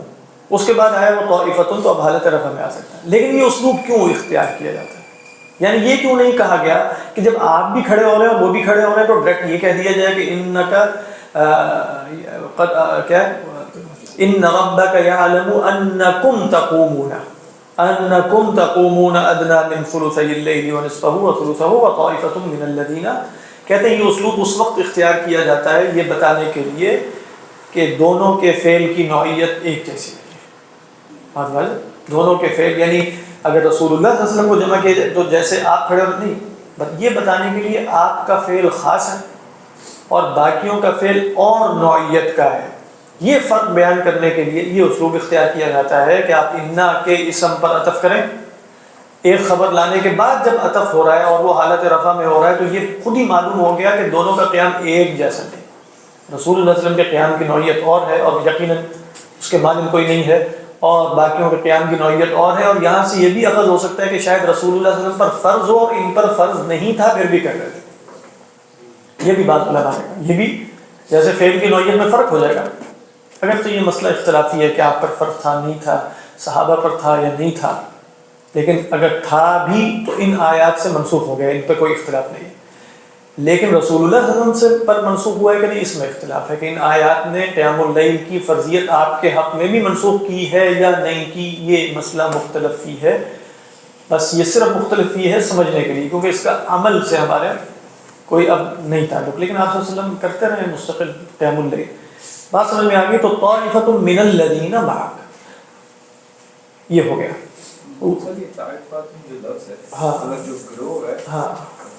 اس کے بعد آیا وہ طائفتن، تو اب حالت رفع میں آ سکتا ہے۔ لیکن یہ اسلوب کیوں اختیار کیا جاتا ہے؟ یعنی یہ کیوں نہیں کہا گیا کہ جب آپ بھی کھڑے ہو رہے ہیں اور وہ بھی کھڑے ہو رہے ہیں تو ڈائریکٹ یہ کہہ دیا جائے کہ انک کیا ان ربک یعلم انکم تقومون، انکم تقومون ادنی من ثلثی اللیل ونصفہ وثلثہ وطائفۃ من الذین، کہتے ہیں یہ اسلوب اس وقت اختیار کیا جاتا ہے یہ بتانے کے لیے کہ دونوں کے فعل کی نوعیت ایک جیسی نہیں ہے۔ بات واضح؟ دونوں کے فعل، یعنی اگر رسول اللہ صلی اللہ علیہ وسلم کو جمع کیا جائے تو جیسے آپ کھڑے ہو نہیں، یہ بتانے کے لیے آپ کا فعل خاص ہے اور باقیوں کا فعل اور نوعیت کا ہے، یہ فرق بیان کرنے کے لیے یہ اسلوب اختیار کیا جاتا ہے کہ آپ انا کے اسم پر عطف کریں، ایک خبر لانے کے بعد جب عطف ہو رہا ہے اور وہ حالت رفع میں ہو رہا ہے تو یہ خود ہی معلوم ہو گیا کہ دونوں کا قیام ایک جیسا نہیں۔ رسول اللہ علیہ وسلم کے قیام کی نوعیت اور ہے اور یقیناً اس کے مانند کوئی نہیں ہے، اور باقیوں کے قیام کی نوعیت اور ہے، اور یہاں سے یہ بھی اخذ ہو سکتا ہے کہ شاید رسول اللہ صلی اللہ علیہ وسلم پر فرض ہو اور ان پر فرض نہیں تھا پھر بھی کر رہے تھے، یہ بھی بات علماء ہے، یہ بھی جیسے فعل کی نوعیت میں فرق ہو جائے گا۔ اگر تو یہ مسئلہ اختلافی ہے کہ آپ پر فرض تھا نہیں تھا، صحابہ پر تھا یا نہیں تھا، لیکن اگر تھا بھی تو ان آیات سے منسوخ ہو گیا، ان پہ کوئی اختلاف نہیں ہے۔ لیکن رسول اللہ صلی اللہ علیہ وسلم سے پر منسوخ ہوا ہے کہ نہیں، اس میں اختلاف ہے کہ ان آیات نے قیام اللیل کی فرضیت آپ کے حق میں بھی منسوخ کی ہے یا نہیں کی، یہ مسئلہ مختلف ہی ہے، بس یہ صرف مختلف ہی ہے سمجھنے کے لیے، کیونکہ اس کا عمل سے ہمارے کوئی اب نہیں تعلق، لیکن آپ صلی اللہ علیہ وسلم کرتے رہے مستقل قیام اللیل۔ بات سمجھ میں آ گئی؟ تو طائفۃ من الذین معک، یہ ہو گیا۔ ہاں جو گروہ ہے ہاں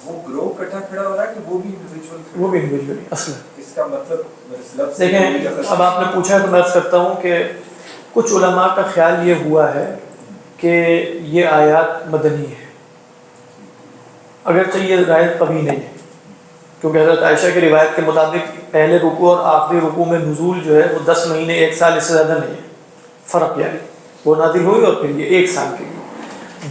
وہ گروہ کٹھا کھڑا ہو رہا ہے کہ وہ بھی انڈیویجول؟ وہ بھی انڈیویجولی اصل اس کا مطلب دیکھیں، اب آپ نے پوچھا ہے تو میں عرض کرتا ہوں کہ کچھ علماء کا خیال یہ ہوا ہے کہ یہ آیات مدنی ہے، اگرچہ یہ روایت قوی نہیں ہے، کیونکہ حضرت عائشہ کی روایت کے مطابق پہلے رکوع اور آخری رکوع میں نزول جو ہے وہ 10 مہینے 1 سال اس سے زیادہ نہیں ہے، فرق یعنی وہ نازل ہوئی اور پھر یہ 1 سال کے لیے۔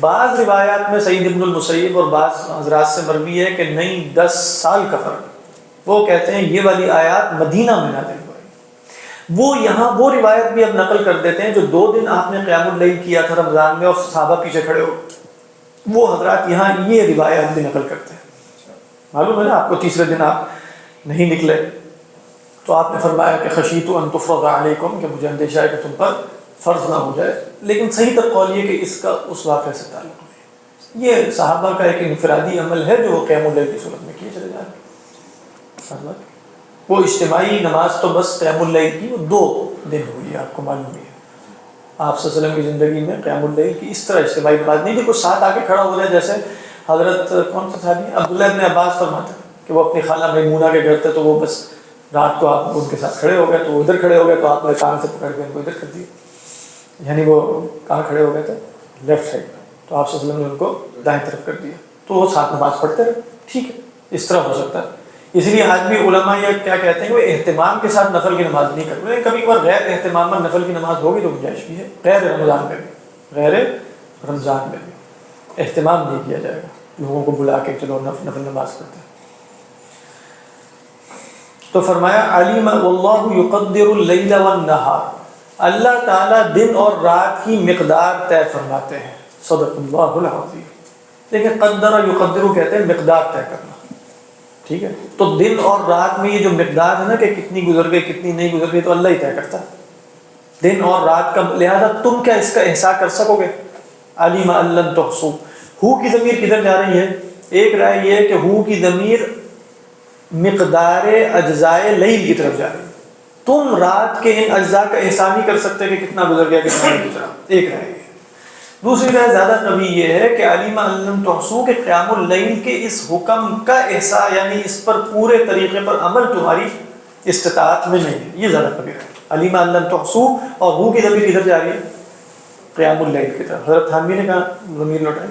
بعض روایات میں سعید ابن المسیب اور بعض حضرات سے مروی ہے کہ نہیں 10 سال کا فرق، وہ کہتے ہیں یہ والی آیات مدینہ میں نازل ہوئی۔ وہ یہاں وہ روایت بھی اب نقل کر دیتے ہیں جو 2 دن آپ نے قیام اللیل کیا تھا رمضان میں اور صحابہ پیچھے کھڑے ہو، وہ حضرات یہاں یہ روایت بھی نقل کرتے ہیں۔ معلوم ہے نا آپ کو، تیسرے دن آپ نہیں نکلے تو آپ نے فرمایا کہ خشیت ان تفرض علیکم، کہ مجھے اندیشہ ہے کہ تم پر فرض نہ ہو جائے، لیکن صحیح تر قول یہ کہ اس کا اس واقعے سے تعلق نہیں، یہ صحابہ کا ایک انفرادی عمل ہے جو وہ قیام اللیل کی صورت میں کیے چلے جا رہے ہیں۔ وہ اجتماعی نماز تو بس قیام اللیل کی وہ 2 دن ہوئی ہے، آپ کو معلوم ہے آپ صلی اللہ علیہ وسلم کی زندگی میں قیام اللیل کی اس طرح اجتماعی نماز نہیں کہ کوئی ساتھ آ کے کھڑا ہو جائے، جیسے حضرت کون سا صحابی عبداللہ ابن عباس فرماتے ہیں کہ وہ اپنی خالہ میمونہ کے گھر تھے تو وہ بس رات کو آپ ان کے ساتھ کھڑے ہو گئے، تو وہ ادھر کھڑے ہو گئے تو آپ نے کان سے پکڑ کے ان کو ادھر کر دیا، یعنی وہ کہاں کھڑے ہو گئے تھے؟ لیفٹ سائڈ، تو آپ صلی اللہ علیہ وسلم نے ان کو دائیں طرف کر دیا، تو وہ ساتھ نماز پڑھتے رہے، ٹھیک ہے، اس طرح ہو سکتا ہے۔ اس لیے آج بھی علماء یہ کیا کہتے ہیں کہ وہ اہتمام کے ساتھ نفل کی نماز نہیں کرتے، لیکن کبھی کبھار غیر اہتمام میں نفل کی نماز ہوگی تو گنجائش بھی ہے، غیر رمضان میں بھی، غیر رمضان میں بھی اہتمام نہیں کیا جائے گا، لوگوں کو بلا کے چلو نفل نماز پڑھتے ہیں۔ تو فرمایا علیم واللہ یقدر اللیل والنہار، اللہ تعالیٰ دن اور رات کی مقدار طے فرماتے ہیں، صدق اللہ العظیم۔ لیکن قدر یقدر کہتے ہیں مقدار طے کرنا، ٹھیک ہے، تو دن اور رات میں یہ جو مقدار ہے نا کہ کتنی گزر گئی کتنی نہیں گزر گئی تو اللہ ہی طے کرتا ہے دن اور رات کا، لہذا تم کیا اس کا احصاء کر سکو گے؟ علیم ان لن تحصوا، ہو کی ضمیر کدھر جا رہی ہے؟ ایک رائے یہ ہے کہ ہو کی ضمیر مقدار اجزائے لیل کی طرف جا رہی ہے، تم رات کے ان اجزاء کا احصاء نہیں کر سکتے کہ کتنا گزر گیا کتنا نہیں گزرا، ایک رائے ہے۔ دوسری رائے زیادہ قوی یہ ہے کہ علیم ان لن تحصوا کہ قیام اللیل کے اس حکم کا احصاء یعنی اس پر پورے طریقے پر عمل تمہاری استطاعت میں نہیں ہے، یہ زیادہ قوی ہے۔ علیم ان لن تحصوا اور ہو کی ضمیر کدھر جا رہی ہے؟ قیام اللیل کی طرف۔ حضرت تھانوی نے کہا ضمیر لوٹائیں،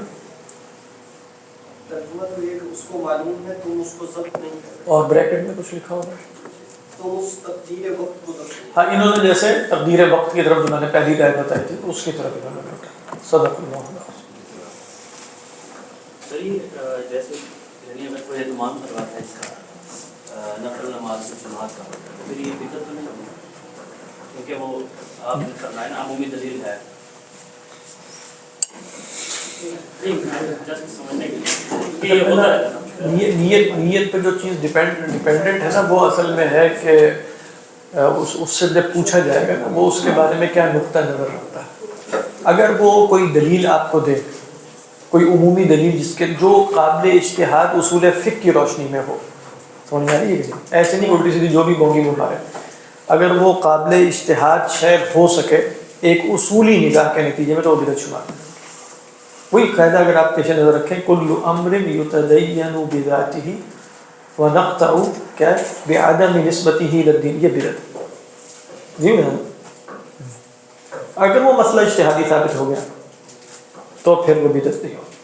ترجمہ تو یہ کہ اس کو معلوم ہے تم اس کو ضبط نہیں کر رہے، اور بریکٹ میں کچھ لکھا ہوگا تو اس تقدیر وقت کو ہاں انہوں نے جیسے تقدیر وقت کی طرف جو میں نے پہلی رائے بتائی تھی اس کی طرف انہوں نے بتایا. صدق اللہ علیہ. سر جیسے یعنی اگر کوئی اہتمام کرواتا ہے اس کا نفل نماز جماعت کا تو پھر یہ بدعت تو نہیں ہوگی کیونکہ وہ آپ نے فرمایا نا عمومی دلیل ہے. نیت پہ جو چیز ڈیپینڈنٹ ہے نا وہ اصل میں ہے کہ اس سے جب پوچھا جائے گا نا وہ اس کے بارے میں کیا نقطہ نظر رکھتا ہے. اگر وہ کوئی دلیل آپ کو دے کوئی عمومی دلیل جس کے جو قابل اجتہاد اصول فقہ کی روشنی میں ہو, سمجھ میں آ رہی ہے, ایسے نہیں الٹی سیدھی جو بھی بونگی وہ مارے, اگر وہ قابل اجتہاد شے ہو سکے ایک اصولی نگاہ کے نتیجے میں تو وہ بدعت شمار ہے. وہی قاعدہ اگر آپ پیش نظر رکھیں کل امر یتدین بذاتہ ونقطع کیا بعدم نسبتہ الی الدین, یہ بدعت جی میں. اگر وہ مسئلہ اجتہادی ثابت ہو گیا تو پھر وہ بدعت نہیں ہوگی.